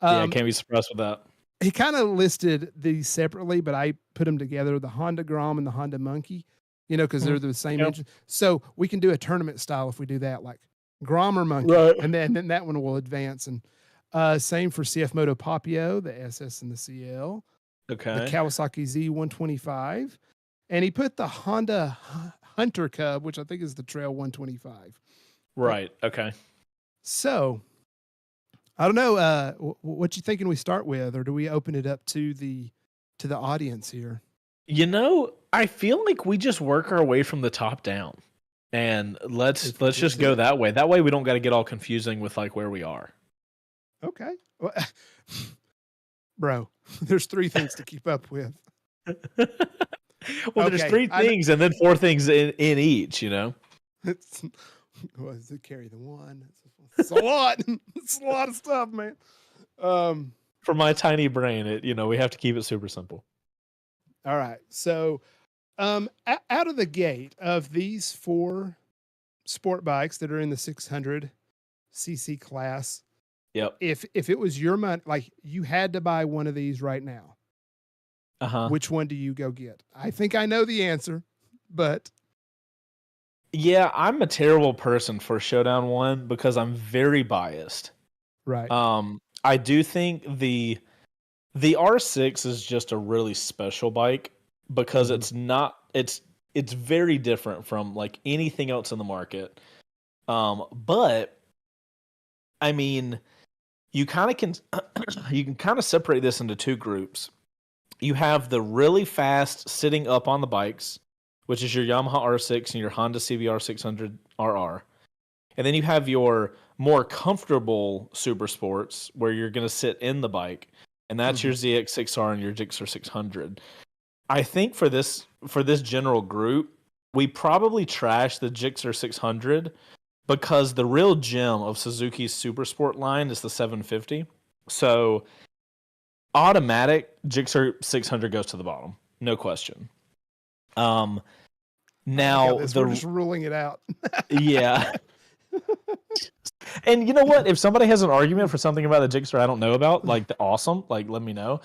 Yeah, can't be surprised with that. He kind of listed these separately, but I put them together, the Honda Grom and the Honda Monkey, because they're the same engine. So we can do a tournament style if we do that, like Grom or Monkey. Right. And then that one will advance. And same for CF Moto Papio, the SS and the CL. Okay. The Kawasaki Z125. And he put the Honda Hunter Cub, which I think is the Trail 125. Right. Okay. So I don't know what you thinking we start with, or do we open it up to the audience here? I feel like we just work our way from the top down, and let's just go that way. That way we don't got to get all confusing with like where we are. Okay. Well, bro, there's 3 things to keep up with. Well, there's 3 things and then 4 things in each, It's to carry the one. It's a lot. It's a lot of stuff, man. For my tiny brain, we have to keep it super simple. All right. So, out of the gate of these 4 sport bikes that are in the 600cc class, yep. If it was your money, like you had to buy one of these right now, which one do you go get? I think I know the answer, but yeah, I'm a terrible person for Showdown 1 because I'm very biased. Right. I do think the R6 is just a really special bike because it's very different from like anything else in the market. But I mean, you can kind of separate this into 2 groups. You have the really fast sitting up on the bikes, which is your Yamaha R6 and your Honda CBR 600 RR. And then you have your more comfortable super sports where you're going to sit in the bike, and that's your ZX6R and your Gixxer 600. I think for this general group, we probably trash the Gixxer 600 because the real gem of Suzuki's super sport line is the 750. So automatic Gixxer 600 goes to the bottom, no question. Now we're just ruling it out. Yeah. And you know what? If somebody has an argument for something about the Gixxer I don't know about, like awesome, like let me know.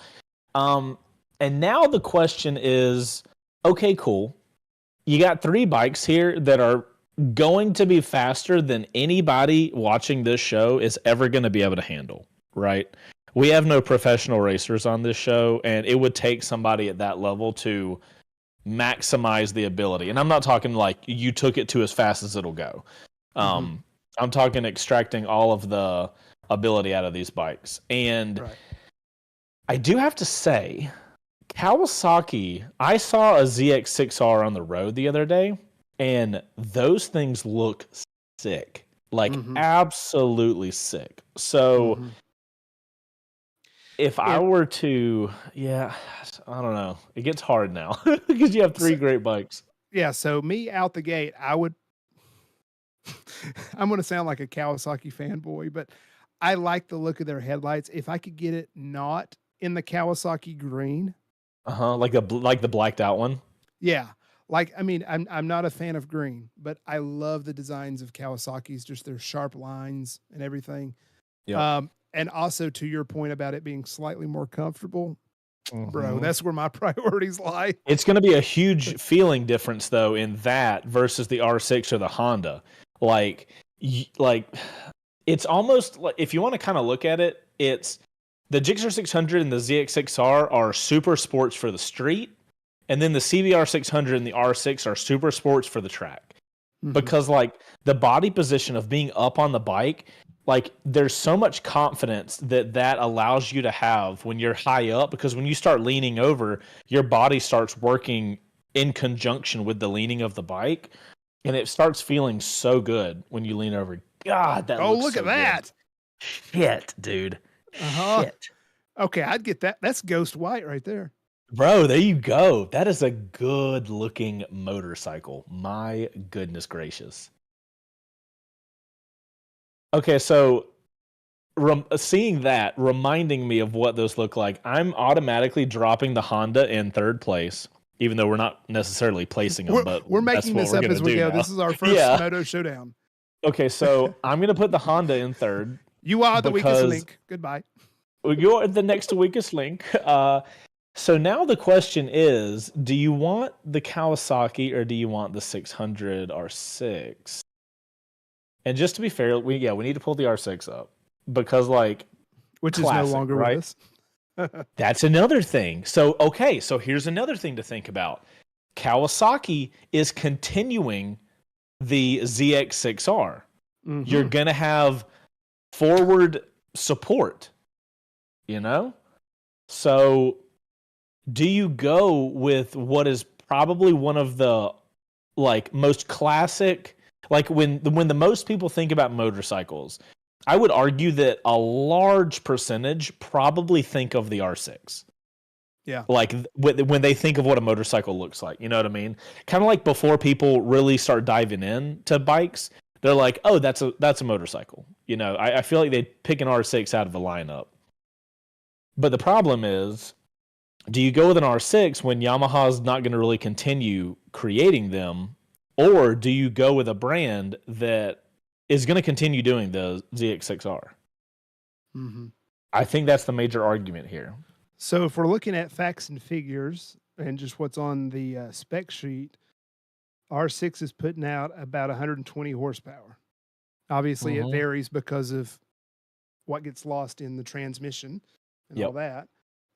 And now the question is, okay, cool. You got 3 bikes here that are going to be faster than anybody watching this show is ever going to be able to handle, right? We have no professional racers on this show, and it would take somebody at that level to maximize the ability. And I'm not talking like you took it to as fast as it'll go. I'm talking extracting all of the ability out of these bikes. And I do have to say, Kawasaki, I saw a ZX6R on the road the other day, and those things look sick. Like Mhm. absolutely sick. So Mhm. if I And were to, yeah, I don't know. It gets hard now because you have so, three great bikes. yeah, so me out the gate, I would I'm gonna sound like a Kawasaki fanboy, but I like the look of their headlights. If I could get it not in the Kawasaki green, Like like the blacked out one. yeah. Like, I mean, I'm not a fan of green, but I love the designs of Kawasaki's, just their sharp lines and everything. Yep. And also to your point about it being slightly more comfortable, bro, Mhm. that's where my priorities lie. It's going to be a huge feeling difference though in that versus the R6 or the Honda. Like, like it's almost like if you want to kind of look at it, it's the Gixxer 600 and the ZX6R are super sports for the street, and then the CBR 600 and the R6 are super sports for the track. Mhm. Because like the body position of being up on the bike, like there's so much confidence that allows you to have when you're high up, because when you start leaning over, your body starts working in conjunction with the leaning of the bike, and it starts feeling so good when you lean over. God, that Oh, looks look so at good. that. Shit, dude. Uh-huh. Shit. Okay, I'd get that. That's ghost white right there. Bro, there you go. That is a good looking motorcycle. My goodness gracious. Okay, so seeing that, reminding me of what those look like, I'm automatically dropping the Honda in third place, even though we're not necessarily placing them, but We're that's making what this we're up going as to we do go. now. This is our first Yeah. Moto Showdown. Okay, so I'm going to put the Honda in third. You are the weakest because link. Goodbye. You're the next weakest link. So now the question is, do you want the Kawasaki or do you want the 600 R6? And just to be fair, we need to pull the R6 up because like Which is no classic, longer right? with us. That's another thing. So okay, so here's another thing to think about. Kawasaki is continuing the ZX6R. You're Mhm. going to have forward support, you know? So do you go with what is probably one of the like most classic, like when the most people think about motorcycles, I would argue that a large percentage probably think of the R6. Yeah. Like when they think of what a motorcycle looks like, you know what I mean? Kind of like before people really start diving in to bikes, they're like, oh, that's a motorcycle. You know, I feel like they pick an R6 out of the lineup. But the problem is, do you go with an R6 when Yamaha's not going to really continue creating them? Or do you go with a brand that is going to continue doing the ZX6R? Mm-hmm. I think that's the major argument here. So if we're looking at facts and figures and just what's on the spec sheet, R6 is putting out about 120 horsepower. Obviously, it varies because of what gets lost in the transmission and all that.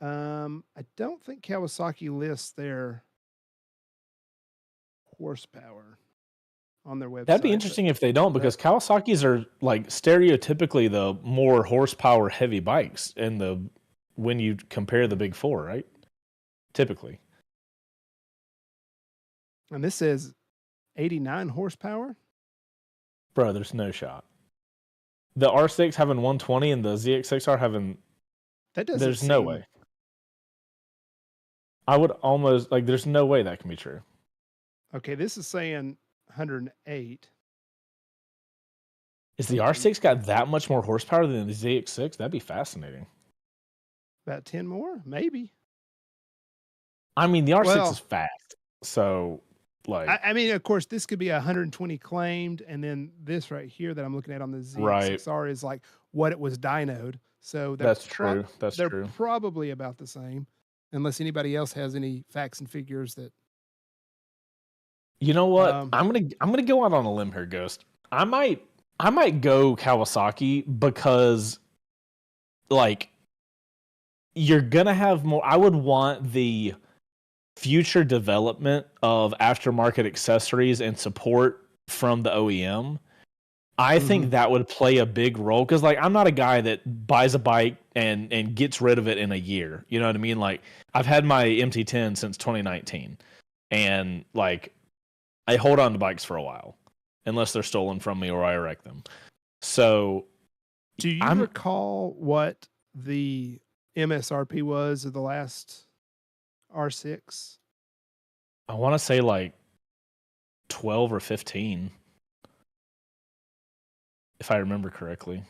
I don't think Kawasaki lists their horsepower on their website. That'd be interesting if they don't, because Kawasaki's are like stereotypically the more horsepower heavy bikes in the when you compare the big four, right? Typically. And this says 89 horsepower. Bro, there's no shot. The R6 having 120 and the ZX6R having that doesn't. There's no way. I would almost like. There's no way that can be true. Okay, this is saying 108. Is the R6 got that much more horsepower than the ZX6? That'd be fascinating. About 10 more, maybe. I mean, the R6 is fast, so like. I mean, of course, this could be 120 claimed, and then this right here that I'm looking at on the ZX6R is like what it was dynoed. So that's true. They're probably about the same, unless anybody else has any facts and figures that. You know what? I'm gonna go out on a limb here, Ghost. I might go Kawasaki because, like, you're gonna have more. I would want the future development of aftermarket accessories and support from the OEM. I think that would play a big role because, like, I'm not a guy that buys a bike and gets rid of it in a year. You know what I mean? Like, I've had my MT10 since 2019, and like, I hold on to bikes for a while. unless they're stolen from me or I wreck them. So Do you recall what the MSRP was of the last R6? I want to say like 12 or 15, if I remember correctly.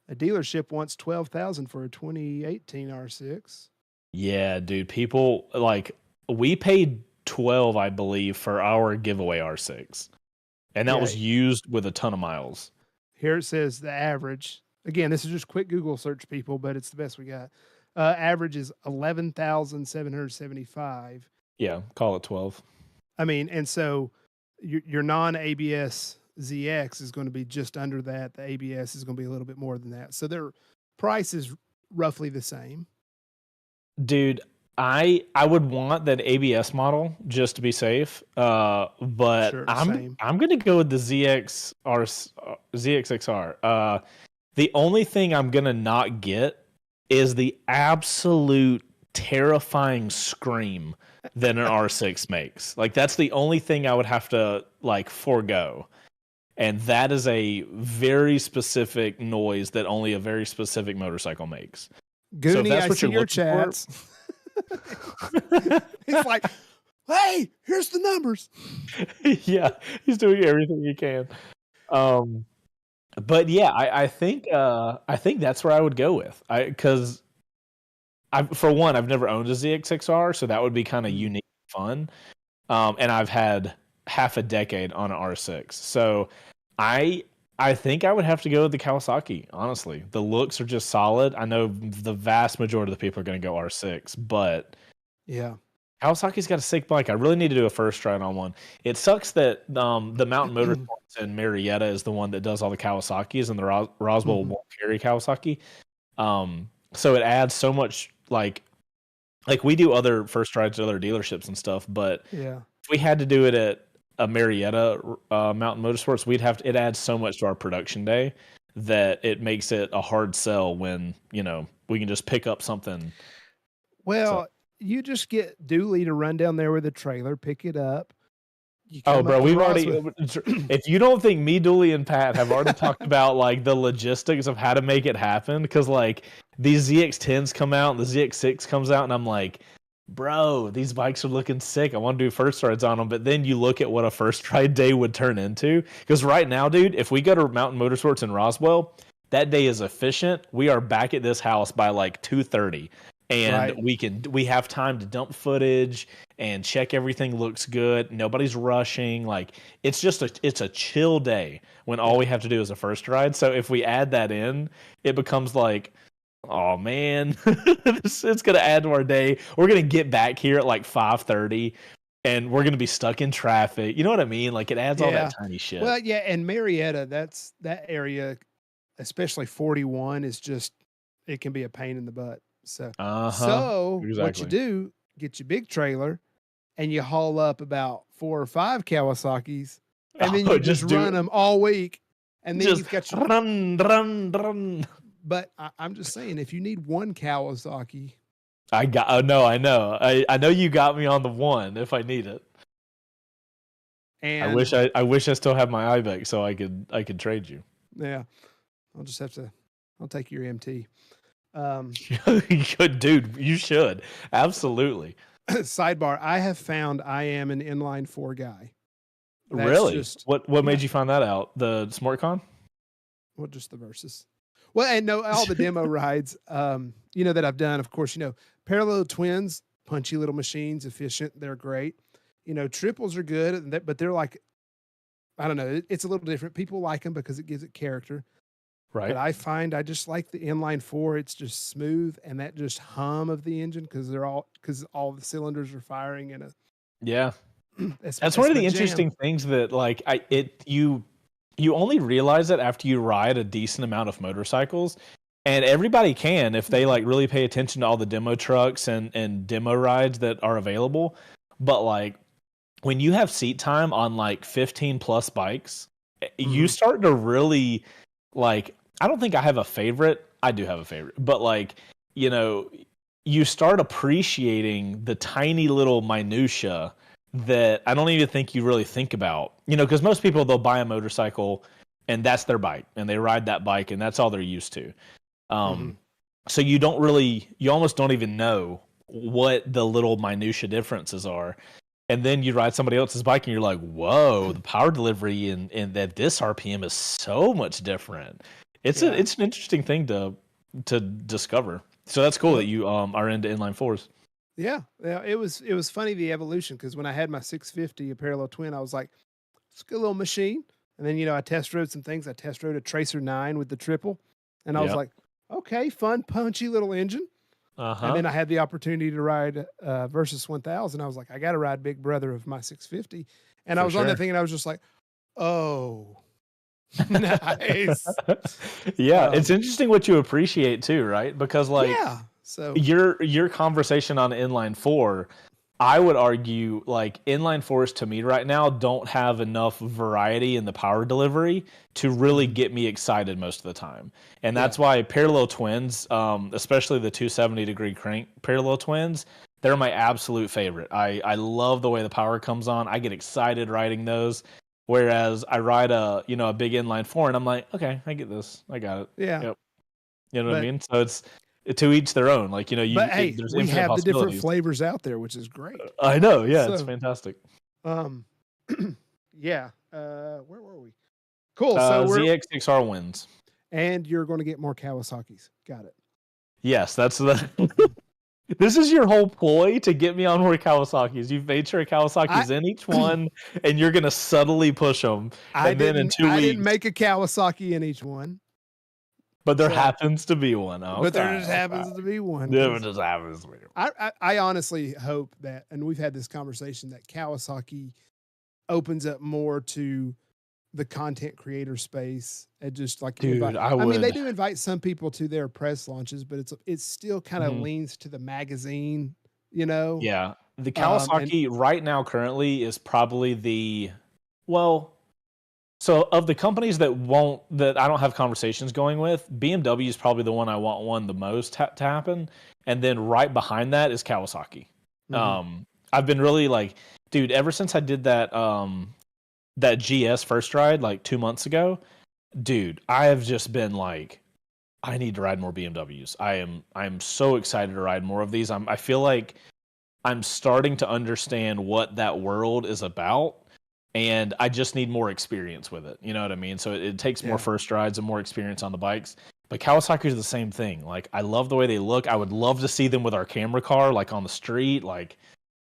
A dealership wants $12,000 for a 2018 R6. Yeah, dude. People like we paid 12, I believe, for our giveaway R6, and that was used with a ton of miles. Here it says the average. Again, this is just quick Google search, people, but it's the best we got. Average is 11,775. Yeah, call it 12. I mean, and so your non-ABS ZX is going to be just under that. The ABS is going to be a little bit more than that. So their price is roughly the same. Dude, I would want that ABS model just to be safe. But Sure, I'm going to go with the ZXXR. The only thing I'm going to not get is the absolute terrifying scream that an R6 makes. Like that's the only thing I would have to like forego. And that is a very specific noise that only a very specific motorcycle makes. Goonie, so I see your chats. He's like, hey, here's the numbers. Yeah, he's doing everything he can. But yeah, I think that's where I would go with. Because for one, I've never owned a ZX6R, so that would be kind of unique and fun. And I've had half a decade on an R6. So I think I would have to go with the Kawasaki, honestly. The looks are just solid. I know the vast majority of the people are going to go R6, but yeah, Kawasaki's got a sick bike. I really need to do a first ride on one. It sucks that the Mountain Motorsports in Marietta is the one that does all the Kawasaki's, and the Roswell won't carry Kawasaki. So it adds so much, like we do other first rides at other dealerships and stuff, but yeah, if we had to do it at a Marietta Mountain Motorsports, it adds so much to our production day that it makes it a hard sell when, we can just pick up something. Well, you just get Dooley to run down there with a trailer, pick it up. Oh, bro, we've already. If you don't think me, Dooley, and Pat have already talked about like the logistics of how to make it happen, because like these ZX10s come out and the ZX6 comes out, and I'm like, bro, these bikes are looking sick. I want to do first rides on them. But then you look at what a first ride day would turn into. Because right now, dude, if we go to Mountain Motorsports in Roswell, that day is efficient. We are back at this house by like 2:30. And we have time to dump footage and check everything looks good. Nobody's rushing. Like it's a chill day when all we have to do is a first ride. So if we add that in, it becomes like, oh man, it's gonna add to our day. We're gonna get back here at like 5:30, and we're gonna be stuck in traffic. You know what I mean? Like it adds all that tiny shit. Well, yeah, and Marietta, that area, especially 41, is just it can be a pain in the butt. So, what you do, get your big trailer, and you haul up about 4 or 5 Kawasaki's, and then you just run them all week, and then you've got your run. But I'm just saying, if you need one Kawasaki, I know. I know you got me on the one if I need it. And I wish I still have my iBike so I could trade you. Yeah, I'll take your MT. Dude, you should absolutely. Sidebar: I have found I am an inline 4 guy. That's really? What made you find that out? The SmartCon? Well, just the Versus. Well, and no, all the demo rides, that I've done. Of course, parallel twins, punchy little machines, efficient. They're great. Triples are good, but they're like, I don't know. It's a little different. People like them because it gives it character. Right. But I find I just like the inline 4. It's just smooth, and that just hum of the engine because all the cylinders are firing in a. Yeah. That's one of the interesting things that like you only realize it after you ride a decent amount of motorcycles, and everybody can if they like really pay attention to all the demo trucks and demo rides that are available. But like when you have seat time on like 15 plus bikes, you start to really like. I don't think I have a favorite. I do have a favorite, but like you start appreciating the tiny little minutia that I don't even think you really think about. You know, because most people, they'll buy a motorcycle and that's their bike and they ride that bike and that's all they're used to. So you almost don't even know what the little minutia differences are. And then you ride somebody else's bike and you're like, whoa, the power delivery and that this RPM is so much different. It's an interesting thing to discover. So that's cool that you are into inline fours. Yeah, it was funny, the evolution, because when I had my 650, a parallel twin, I was like, it's a good little machine. And then, I test rode some things. I test rode a Tracer 9 with the triple. And I was like, okay, fun, punchy little engine. And then I had the opportunity to ride Versus 1000. I was like, I got to ride big brother of my 650. And I was on that thing and I was just like, oh, nice. It's interesting what you appreciate too, right? Because so your conversation on inline four, I would argue like inline fours to me right now don't have enough variety in the power delivery to really get me excited most of the time. And that's why parallel twins, especially the 270-degree crank parallel twins, they're my absolute favorite. I love the way the power comes on. I get excited riding those. Whereas I ride a big inline four and I'm like, okay, I get this. I got it. Yeah. Yep. You know what I mean? So it's to each their own. Like, there's we have the different possibilities. flavors out there, which is great. I know. Yeah. So, it's fantastic. Yeah. Where were we? Cool. So ZX6R wins. And you're going to get more Kawasaki's. Got it. Yes. That's the... This is your whole ploy to get me on more Kawasaki's. You've made sure Kawasaki's in each one, and you're going to subtly push them. And then in 2 weeks... I didn't make a Kawasaki in each one. But there happens to be one. Okay. But there just happens to be one. Yeah, it just happens to be one. I honestly hope that, and we've had this conversation, that Kawasaki opens up more to the content creator space. And just like, dude, I mean, they do invite some people to their press launches, but it's still kind of leans to the magazine, Yeah. The Kawasaki right now currently is probably so of the companies that I don't have conversations going with, BMW is probably the one I want the most to happen. And then right behind that is Kawasaki. I've been really like, dude, ever since I did that GS first ride like 2 months ago, dude, I have just been like, I need to ride more BMWs. I am so excited to ride more of these. I feel like I'm starting to understand what that world is about. And I just need more experience with it. You know what I mean? So it takes more first rides and more experience on the bikes. But Kawasaki is the same thing. Like, I love the way they look. I would love to see them with our camera car, like on the street. Like,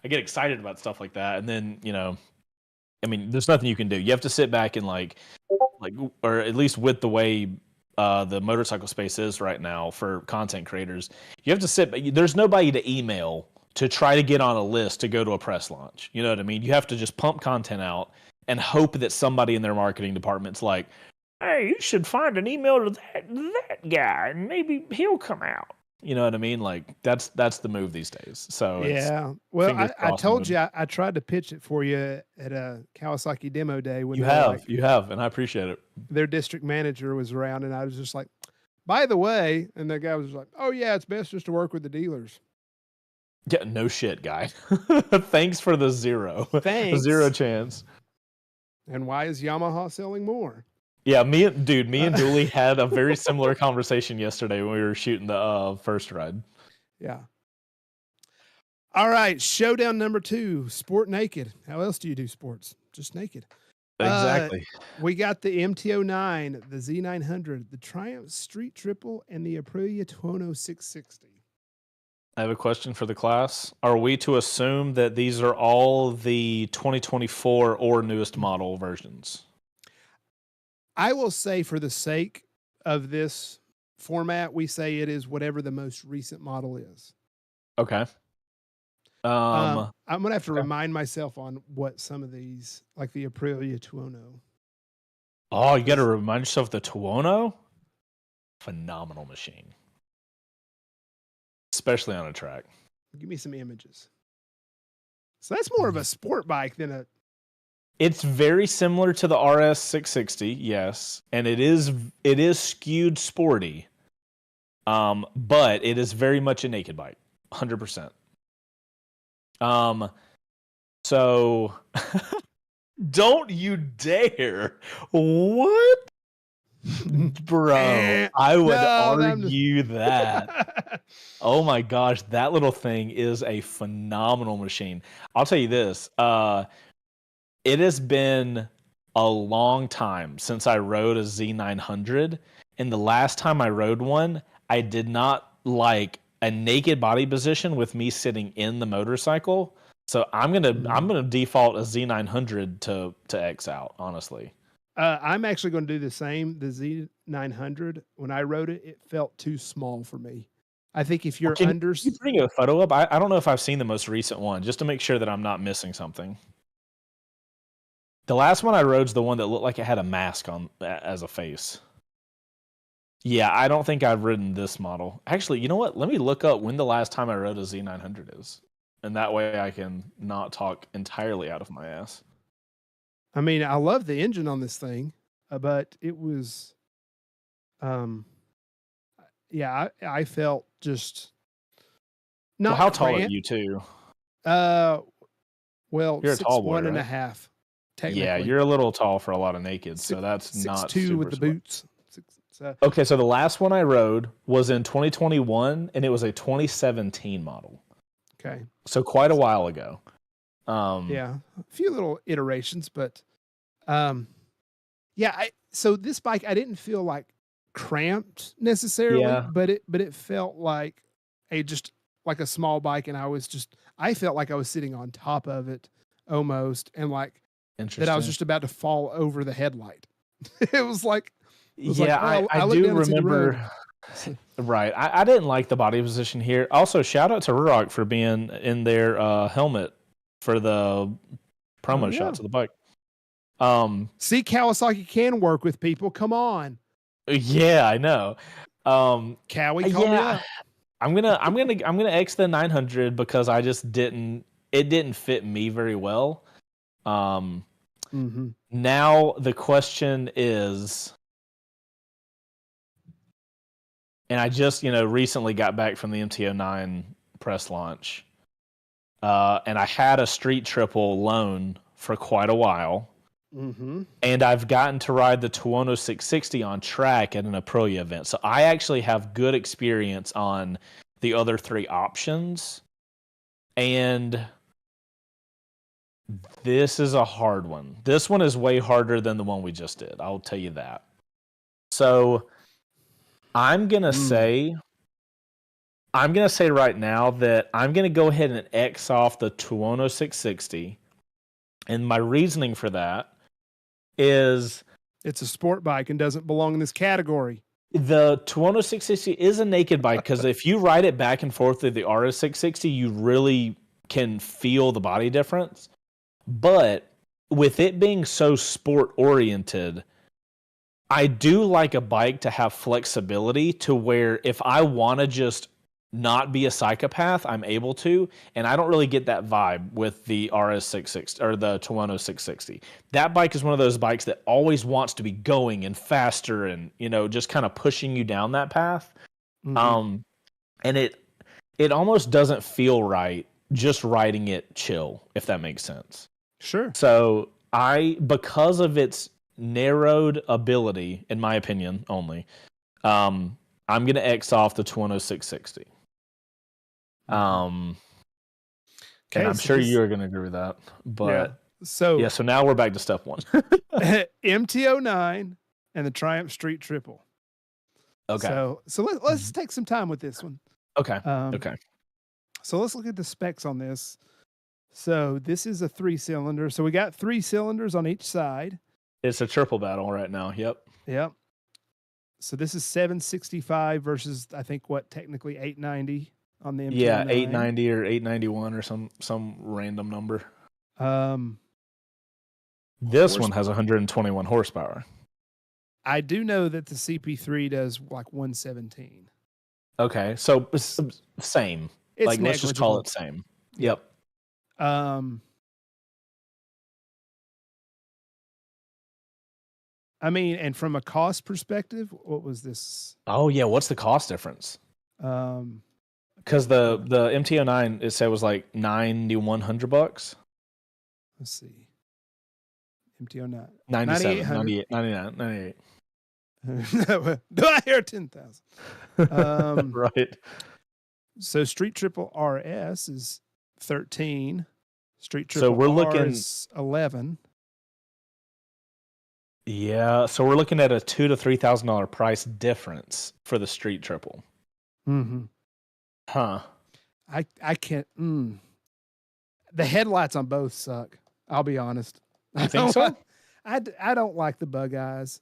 I get excited about stuff like that. And then, I mean, there's nothing you can do. You have to sit back and like, or at least with the way the motorcycle space is right now for content creators, you have to sit. There's nobody to email to try to get on a list to go to a press launch. You know what I mean? You have to just pump content out and hope that somebody in their marketing department's like, hey, you should find an email to that guy and maybe he'll come out. You know what I mean? Like, that's the move these days. So yeah. Well, I told you I tried to pitch it for you at a Kawasaki demo day. When you have, and I appreciate it. Their district manager was around, and I was just like, by the way, and the guy was like, oh yeah, it's best just to work with the dealers. Yeah, no shit, guy. Thanks for the zero. Thanks. Zero chance. And why is Yamaha selling more? Yeah, me and Dooley had a very similar conversation yesterday when we were shooting the first ride. Yeah. All right, Showdown number 2, Sport Naked. How else do you do sports? Just naked. Exactly. We got the MT-09, the Z900, the Triumph Street Triple, and the Aprilia Tuono 660. I have a question for the class. Are we to assume that these are all the 2024 or newest model versions? I will say, for the sake of this format, we say it is whatever the most recent model is. Okay. I'm going to have to remind myself on what some of these, like the Aprilia Tuono. Oh, you got to remind yourself the Tuono? Phenomenal machine. Especially on a track. Give me some images. So that's more of a sport bike than a... It's very similar to the RS 660, yes. And it is skewed sporty. But it is very much a naked bike. 100%. So don't you dare. What? Bro, I would No, I'm just- argue that. Oh my gosh, that little thing is a phenomenal machine. I'll tell you this. It has been a long time since I rode a Z900, and the last time I rode one, I did not like a naked body position with me sitting in the motorcycle. So I'm gonna default a Z900 to X out, honestly. I'm actually going to do the same. The Z900, when I rode it, it felt too small for me. I think if you're Can under, you bring a photo up? I don't know if I've seen the most recent one, just to make sure that I'm not missing something. The last one I rode's the one that looked like it had a mask on as a face. Yeah, I don't think I've ridden this model. Actually, you know what? Let me look up when the last time I rode a Z900 is. And that way I can not talk entirely out of my ass. I mean, I love the engine on this thing, but it was, yeah, I felt just not. Well, how tall are cramped. you too? Well, You're a tall boy, 6'1" and a right? half. Yeah, Technically, you're a little tall for a lot of naked, so that's 6'2" not with super the smart. boots. So, Okay, so the last one I rode was in 2021, and it was a 2017 model. okay, So quite a while ago. yeah, a few little iterations, but yeah. So this bike, I didn't feel like cramped necessarily, Yeah. but it felt like just like a small bike, and I felt like I was sitting on top of it almost, and like Interesting. that I was just about to fall over the headlight. It was like, Yeah, oh, I looked do down and see the road. remember. Right. I didn't like the body position here. Also, shout out to Ruroc for being in their helmet for the promo Oh, yeah. shots of the bike. See, Kawasaki can work with people. Come on, Yeah, I know. Cowie, call me up. I'm gonna X the 900 because I just it didn't fit me very well. Mm-hmm. Now the question is, and I just recently got back from the MTO9 press launch, and I had a street triple loan for quite a while. Mm-hmm. And I've gotten to ride the Tuono 660 on track at an Aprilia event. So I actually have good experience on the other three options. And this is a hard one. This one is way harder than the one we just did. I'll tell you that. So I'm going to say right now that I'm going to go ahead and X off the Tuono 660. And my reasoning for that is It's a sport bike and doesn't belong in this category. the Tuono 660 is a naked bike because if you ride it back and forth through the RS 660, you really can feel the body difference. But with it being so sport oriented, I do like a bike to have flexibility to where if I want to just not be a psychopath, I'm able to. And I don't really get that vibe with the RS 660 or the Tuono 660. That bike is one of those bikes that always wants to be going and faster and, just kind of pushing you down that path. Mm-hmm. And it almost doesn't feel right just riding it chill, if that makes sense. Sure. So because of its narrowed ability, in my opinion only, I'm going to X off the Tuono 660. And I'm sure you're going to agree with that. But so now we're back to step one. MTO9 and the Triumph Street Triple. Okay. So let's take some time with this one. Okay. Okay. So let's look at the specs on this. So this is a 3-cylinder. So we got 3 cylinders on each side. It's a triple battle right now. Yep. So this is 765 versus I think technically 890 on the MTO9. Yeah, 890 or 891 or some random number. This one has 121 horsepower. I do know that the CP3 does like 117. Okay, so same. It's let's just call it same. Yep. I mean, and from a cost perspective, what was this? Oh yeah, what's the cost difference? I because the MT09 it said was like $9,100. Let's see. MT09. 97, 9800. 98, 99, 98. Do I hear 10,000? Right. So Street Triple RS is 13. Street So Triple we're R looking- is 11. Yeah, so we're looking at a $2,000 to $3,000 price difference for the Street Triple. Mm-hmm. Huh. I can't. The headlights on both suck. I'll be honest. You think so? I don't like the bug eyes.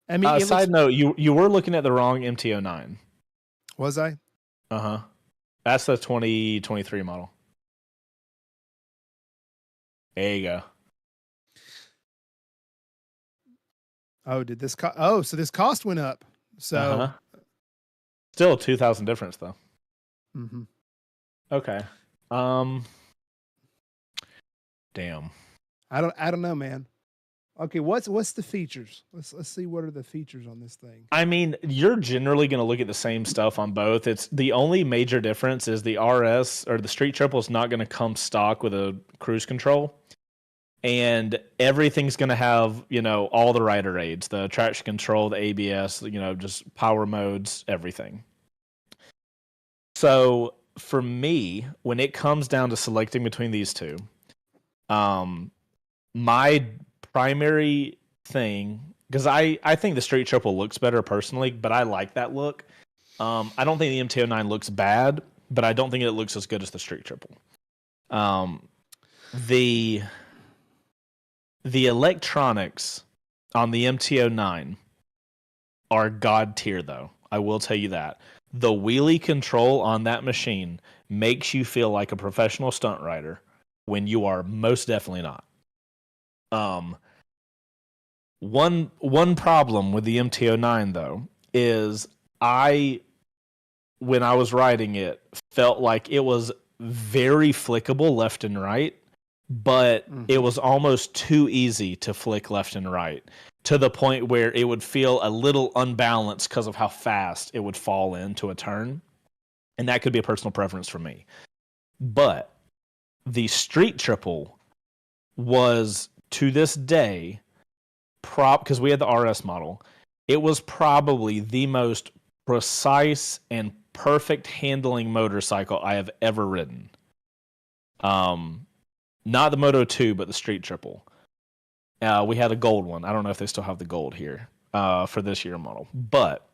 I mean, it side looks, note, you were looking at the wrong MT09. was I? Uh-huh. That's the 2023 model. There you go. Oh, did this so this cost went up. So Still a 2,000 difference though. mhm. Okay. Damn. I don't know, man. Okay, what's the features? Let's see what are the features on this thing. I mean, you're generally going to look at the same stuff on both. It's the only major difference is the RS or the Street Triple is not going to come stock with a cruise control. And everything's going to have, all the rider aids, the traction control, the ABS, just power modes, everything. So for me, when it comes down to selecting between these two, my primary thing, because I think the Street Triple looks better personally, but I like that look. I don't think the MT09 looks bad, but I don't think it looks as good as the Street Triple. The electronics on the MT09 are god tier, though. I will tell you that. The wheelie control on that machine makes you feel like a professional stunt rider when you are most definitely not. One problem with the MT09 though is when I was riding it, felt like it was very flickable left and right, but it was almost too easy to flick left and right to the point where it would feel a little unbalanced because of how fast it would fall into a turn. And that could be a personal preference for me. But the Street Triple was, to this day, because we had the RS model, it was probably the most precise and perfect handling motorcycle I have ever ridden. Not the Moto 2, but the Street Triple. We had a gold one. I don't know if they still have the gold here for this year model. But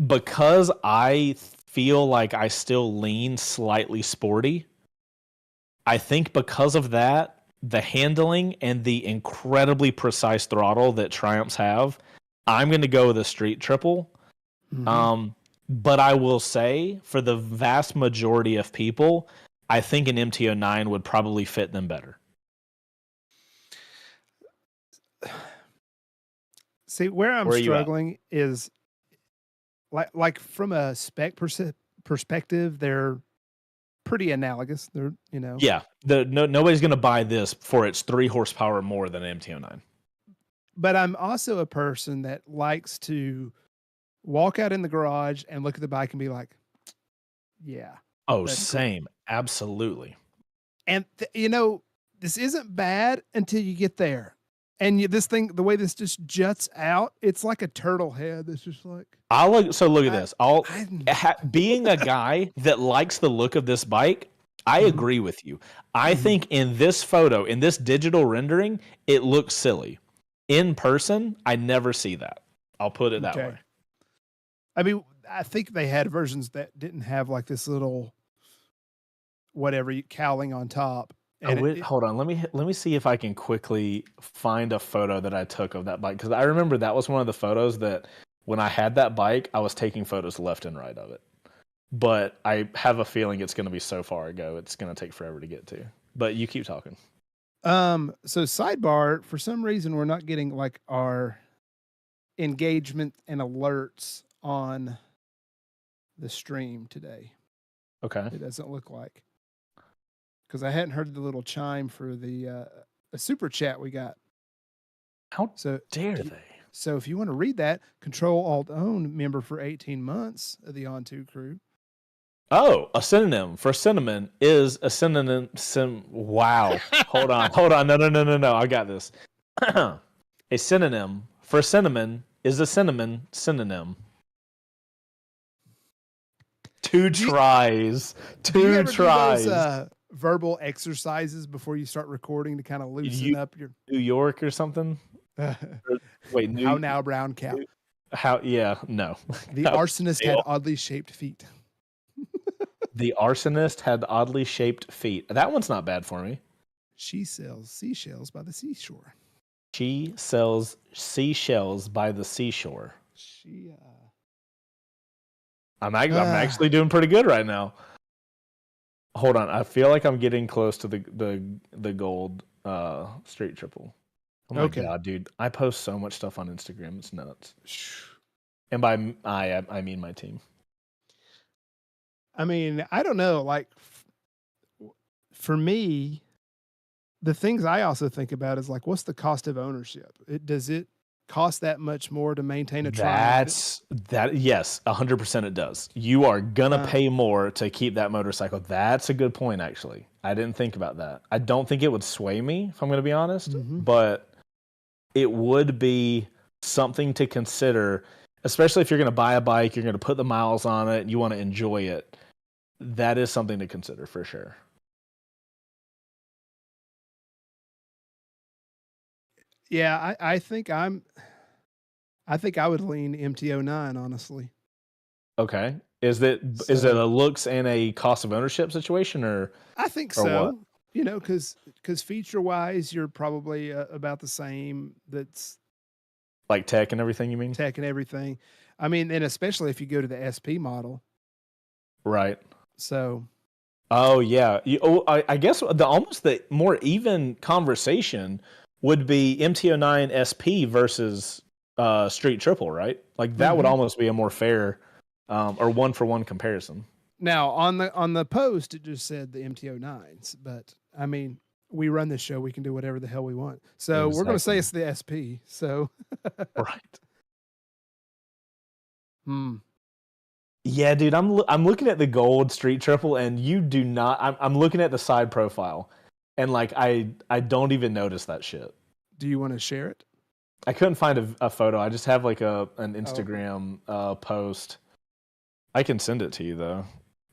because I feel like I still lean slightly sporty, I think because of that, the handling and the incredibly precise throttle that Triumphs have, I'm going to go with a Street Triple. But I will say, for the vast majority of people, I think an MT09 would probably fit them better. See, where I'm struggling is like from a spec perspective, they're pretty analogous. They're, Yeah, nobody's going to buy this for its 3 horsepower more than an MT09. But I'm also a person that likes to walk out in the garage and look at the bike and be like, yeah. Oh, that's same. Cool. Absolutely. And, this isn't bad until you get there. And this thing, the way this just juts out, it's like a turtle head. That's just like. Look at this. Being a guy that likes the look of this bike, I agree with you. I think in this photo, in this digital rendering, it looks silly. In person, I never see that. I'll put it that way. I mean, I think they had versions that didn't have like this little cowling on top. And hold on, let me see if I can quickly find a photo that I took of that bike, because I remember that was one of the photos that when I had that bike, I was taking photos left and right of it. But I have a feeling it's going to be so far ago, it's going to take forever to get to. But you keep talking. So sidebar, for some reason, we're not getting like our engagement and alerts on the stream today. Okay. It doesn't look like, because I hadn't heard the little chime for the super chat we got. How dare they? So if you want to read that, Control Alt Own member for 18 months of the On2 crew. Oh, a synonym for cinnamon is a synonym. Wow. Hold on. No. I got this. A synonym for cinnamon is a cinnamon synonym. Two tries. Do you ever tries. do those verbal exercises before you start recording to kind of loosen up your New York or something? Wait, how now, brown cow? How? Yeah, no. The arsonist had oddly shaped feet. The arsonist had oddly shaped feet. That one's not bad for me. She sells seashells by the seashore. She sells seashells by the seashore. I'm actually doing pretty good right now. Hold on, I feel like I'm getting close to the gold street triple. Oh my god, dude! I post so much stuff on Instagram; it's nuts. And by I mean my team. I mean, I don't know. Like, for me, the things I also think about is like, what's the cost of ownership? Does it cost that much more to maintain a Triumph? Yes, 100% it does. You are gonna pay more to keep that motorcycle. That's a good point, actually. I didn't think about that. I don't think it would sway me, if I'm gonna be honest, but it would be something to consider, especially if you're gonna buy a bike, you're gonna put the miles on it, and you want to enjoy it. That is something to consider for sure. Yeah, I think I would lean MT09, honestly. Okay. Is it a looks and a cost of ownership situation, or I think so. What? You know, because feature wise, you're probably about the same. That's like tech and everything. You mean tech and everything? I mean, and especially if you go to the SP model, right? So, oh yeah. I guess the more even conversation would be MT09 SP versus Street Triple, right? Like that would almost be a more fair or one for one comparison. Now on the post it just said the MT09s, but I mean we run this show, we can do whatever the hell we want. So we're going to say it's the SP. So right. Yeah, dude, I'm looking at the gold Street Triple, and you do not. I'm looking at the side profile, and like I don't even notice that shit. Do you want to share it? I couldn't find a photo. I just have like an Instagram post. I can send it to you though.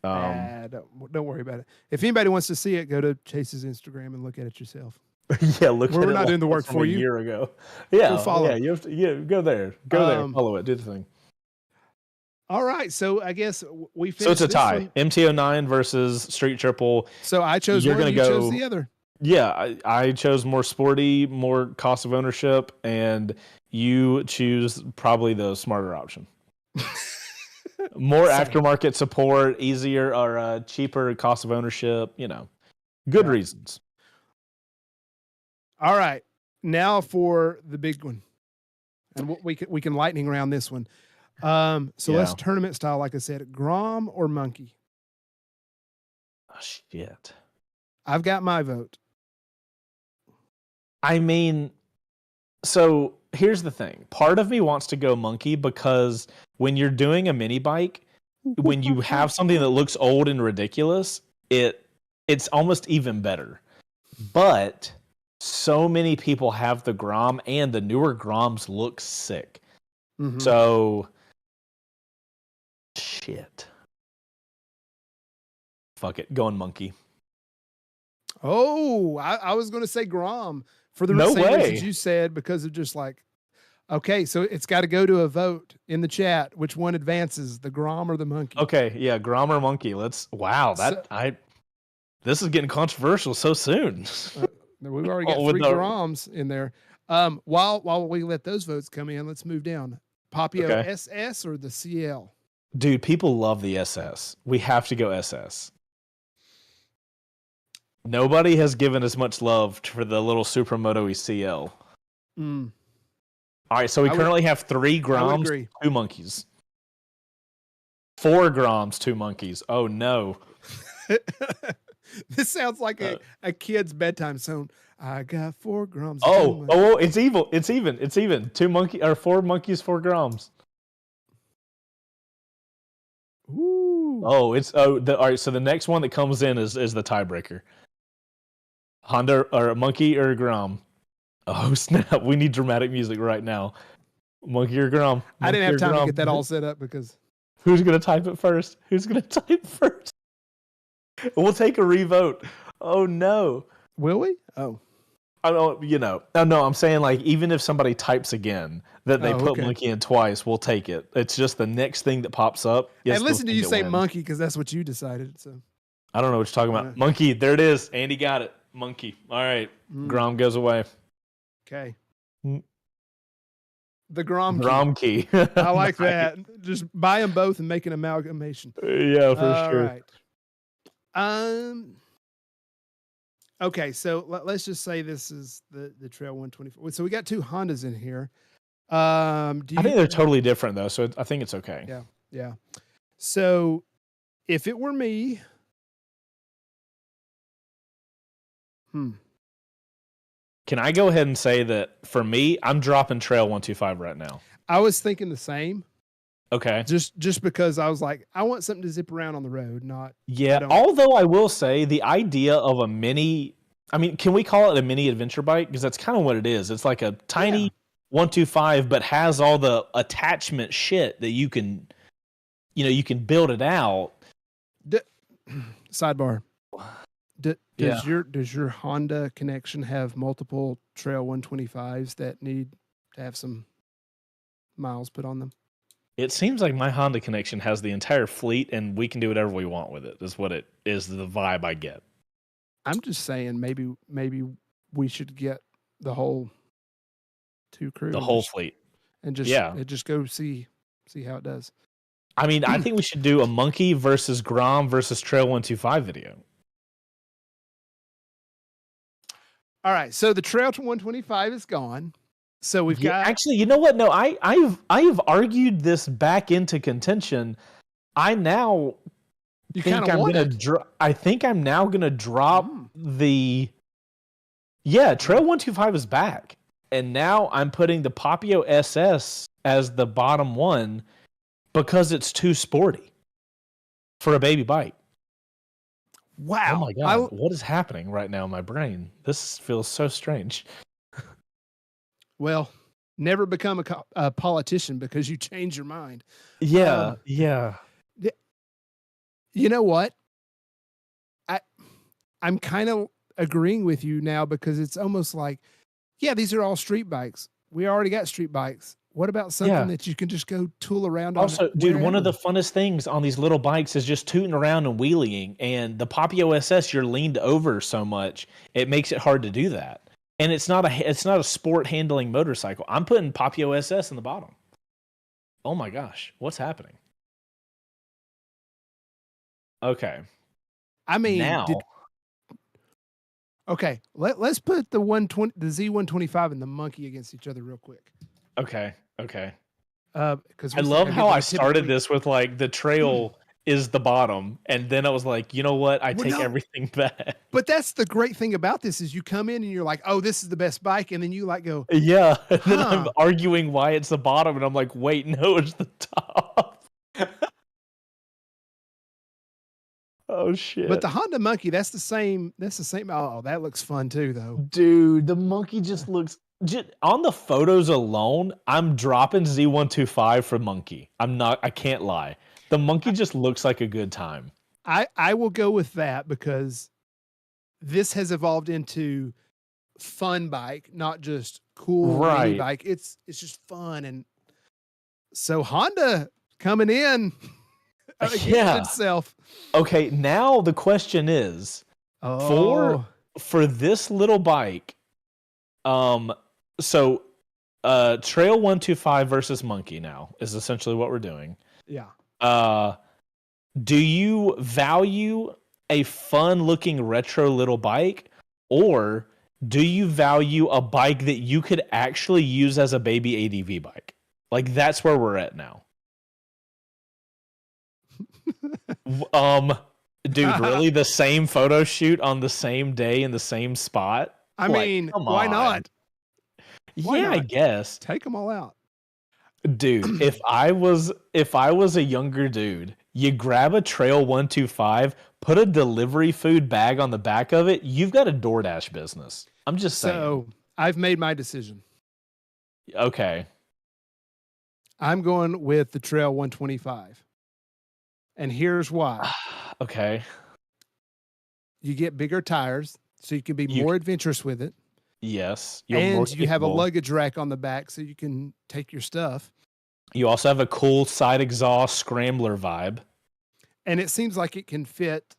Don't worry about it. If anybody wants to see it, go to Chase's Instagram and look at it yourself. Yeah, look. We're not doing the work for you. A year ago. Yeah, we'll follow. Yeah, you have to. Go there. Go there. Follow it. Do the thing. All right, so I guess we finished. So it's a tie. MT09 versus Street Triple. So I chose one, you chose the other. Yeah, I chose more sporty, more cost of ownership, and you choose probably the smarter option. More aftermarket support, easier or cheaper cost of ownership, good reasons. All right, now for the big one. And we can lightning round this one. Let's tournament style, like I said, Grom or Monkey? Oh, shit. I've got my vote. I mean, so here's the thing. Part of me wants to go Monkey because when you're doing a mini bike, when you have something that looks old and ridiculous, it's almost even better. But so many people have the Grom, and the newer Groms look sick. So shit. Fuck it. Going Monkey. Oh, I was going to say Grom for the no same way. reasons you said, because of just like, okay, so it's got to go to a vote in the chat. Which one advances, the Grom or the Monkey? Okay, yeah, Grom or Monkey. This is getting controversial so soon. We've already got 3 Groms in there. While we let those votes come in, let's move down. Papio SS or the CL? Dude, people love the SS. We have to go SS. Nobody has given as much love for the little Supermoto CL. All right, so we currently have 3 Groms, 2 Monkeys. 4 Groms, 2 Monkeys. Oh, no. This sounds like a kid's bedtime song. I got 4 Groms. Oh, it's evil. It's even. 4 Monkeys, 4 Groms. Ooh. Oh, all right. So the next one that comes in is the tiebreaker. Honda or Monkey or Grom. Oh snap! We need dramatic music right now. Monkey or Grom. I didn't have Monkey or time to Grom. get that all set up because Who's gonna type it first? Who's gonna type first? We'll take a revote. Oh no. will we? Oh, I don't. No. I'm saying like even if somebody types again that they put okay. Monkey in twice, we'll take it. It's just the next thing that pops up. And listen to you say monkey because that's what you decided. So I don't know what you're talking about. Monkey. There it is. Andy got it. Monkey. All right. Grom goes away. Okay. Mm. The Grom key. I like that. Just buy them both and make an amalgamation. Yeah, for sure. Right. Okay, so let's just say this is the Trail 124. So we got two Hondas in here. I think they're totally different though, so I think it's okay. Yeah. So if it were me, Can I go ahead and say that for me, I'm dropping Trail 125 right now? I was thinking the same. Okay. Just because I was like, I want something to zip around on the road, not. Yeah. Although I will say the idea of a mini, I mean, can we call it a mini adventure bike? Because that's kind of what it is. It's like a tiny 125, but has all the attachment shit that you can build it out. Sidebar. Does your Honda connection have multiple Trail 125s that need to have some miles put on them? It seems like my Honda connection has the entire fleet, and we can do whatever we want with it. Is what it is. The vibe I get. I'm just saying, maybe we should get the whole two crew, the whole fleet, and just go see how it does. I mean, I think we should do a Monkey versus Grom versus Trail 125 video. All right, so the Trail 125 is gone. So we've got actually, you know what? No, I've argued this back into contention. I now think I'm gonna I think I'm now gonna drop the Trail 125 is back, and now I'm putting the Papio SS as the bottom one because it's too sporty for a baby bike. Wow! Oh my god, what is happening right now in my brain? This feels so strange. Well, never become a politician because you change your mind. Yeah. You know what? I'm kind of agreeing with you now because it's almost like, these are all street bikes. We already got street bikes. What about something that you can just go tool around on? Also, dude, one of the funnest things on these little bikes is just tooting around and wheeling. And the Papio SS, you're leaned over so much, it makes it hard to do that. And it's not a sport handling motorcycle. I'm putting Papio SS in the bottom. Oh my gosh, what's happening? Okay. I mean, now. Okay, let's put the Z125 and the Monkey against each other real quick. Okay. Because I love how I started this with like the Trail is the bottom, and then I was like, you know what? I take everything back. But that's the great thing about this is you come in and you're like, oh, this is the best bike, and then you like go, yeah. And then I'm arguing why it's the bottom, and I'm like, wait, no, it's the top. Oh shit! But the Honda Monkey, that's the same. Oh, that looks fun too, though. Dude, the Monkey just looks. On the photos alone, I'm dropping Z125 for Monkey. I can't lie. The Monkey just looks like a good time. I will go with that because this has evolved into fun bike, not just cool mini bike. It's just fun, and so Honda coming in against itself. Okay, now the question is for this little bike. So Trail 125 versus Monkey now is essentially what we're doing. Yeah. Do you value a fun-looking retro little bike, or do you value a bike that you could actually use as a baby ADV bike? Like, that's where we're at now. Dude, really? The same photo shoot on the same day in the same spot? I mean, why not? Why not? I guess. Take them all out. Dude, if I was a younger dude, You grab a Trail 125, put a delivery food bag on the back of it. You've got a DoorDash business. I'm just saying. So I've made my decision. Okay. I'm going with the Trail 125. And here's why. Okay. You get bigger tires, so you can be more adventurous with it. Yes. And you have a luggage rack on the back, so you can take your stuff. You also have a cool side exhaust scrambler vibe. And it seems like it can fit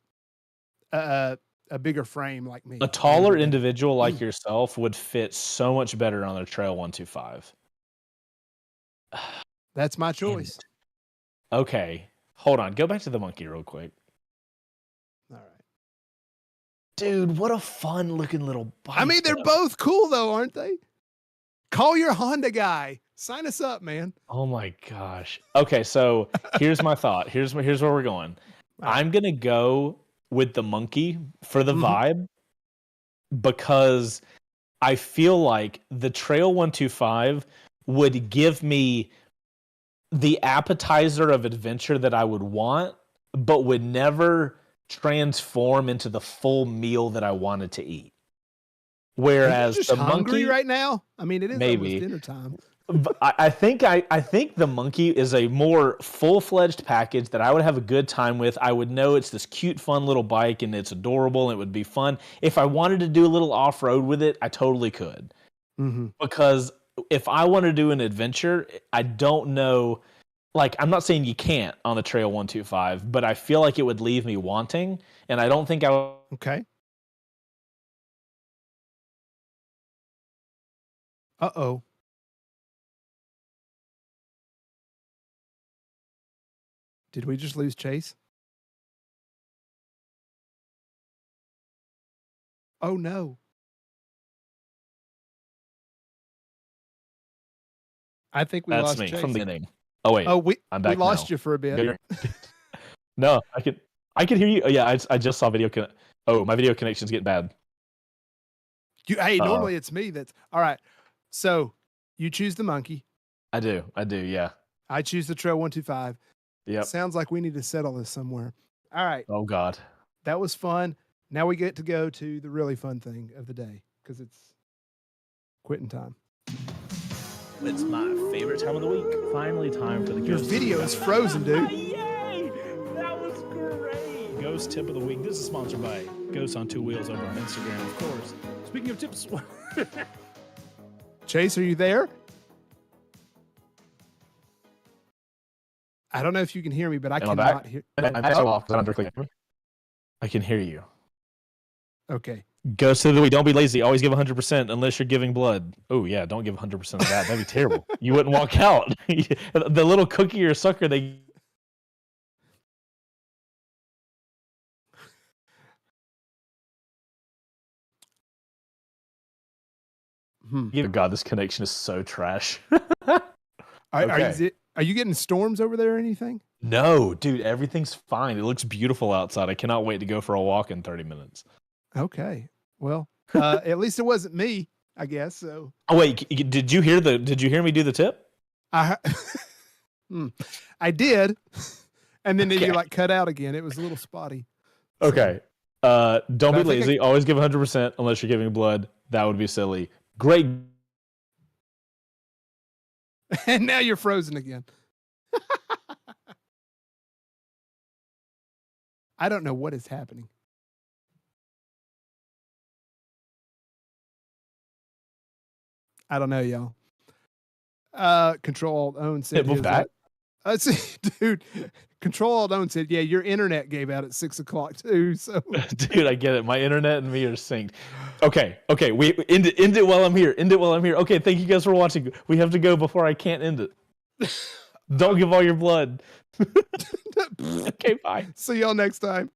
a bigger frame like me. A taller individual like yourself would fit so much better on a Trail 125. That's my choice. Okay. Hold on. Go back to the monkey real quick. All right. Dude, what a fun looking little bike. I mean, they're both cool though, aren't they? Call your Honda guy. Sign us up, man. Oh my gosh. Okay, so here's my thought. Here's where we're going. I'm gonna go with the monkey for the vibe because I feel like the Trail 125 would give me the appetizer of adventure that I would want, but would never transform into the full meal that I wanted to eat. Whereas just the hungry monkey right now. I mean, it is maybe almost dinner time. I think the monkey is a more full-fledged package that I would have a good time with. I would know it's this cute, fun little bike and it's adorable and it would be fun. If I wanted to do a little off-road with it, I totally could. Because if I want to do an adventure, I don't know. Like, I'm not saying you can't on the Trail 125, but I feel like it would leave me wanting, and I don't think I would. Okay. Uh-oh. Did we just lose Chase? Oh, no. I think we lost That's me Chase. from the beginning. Oh, wait. I'm back we lost now. you for a bit. No, I can hear you. Oh, yeah, I just saw video. Oh, my video connection's getting bad. Hey, normally it's me that's... All right. So you choose the monkey. I do, yeah. I choose the Trail 125. Yep. Sounds like we need to settle this somewhere. All right. Oh, God. That was fun. Now we get to go to the really fun thing of the day because it's quitting time. It's my favorite time of the week. Finally, time for the Your video is frozen, dude. Yay! That was great. Ghost tip of the week. This is sponsored by Ghost on Two Wheels over on Instagram, of course. Speaking of tips, Chase, are you there? I don't know if you can hear me, but I cannot hear. I can hear you. Okay. Ghost of the week. Don't be lazy. Always give 100% unless you're giving blood. Oh, yeah. Don't give 100% of that. That'd be terrible. You wouldn't walk out. The little cookie or sucker they... God, this connection is so trash. Are you getting storms over there or anything? No, dude. Everything's fine. It looks beautiful outside. I cannot wait to go for a walk in 30 minutes. Okay. Well, at least it wasn't me, I guess. So. Oh wait, did you hear me do the tip? I did, and then you like cut out again. It was a little spotty. Okay. Don't be lazy. Always give 100% unless you're giving blood. That would be silly. Great. And now you're frozen again. I don't know what is happening. I don't know, y'all. Control Alt Own said, move back. Dude, Control Alt Own said, yeah, your internet gave out at 6 o'clock too. So, dude, I get it. My internet and me are synced. Okay. We end it while I'm here. Okay, thank you guys for watching. We have to go before I can't end it. Don't give all your blood. Okay, bye. See y'all next time.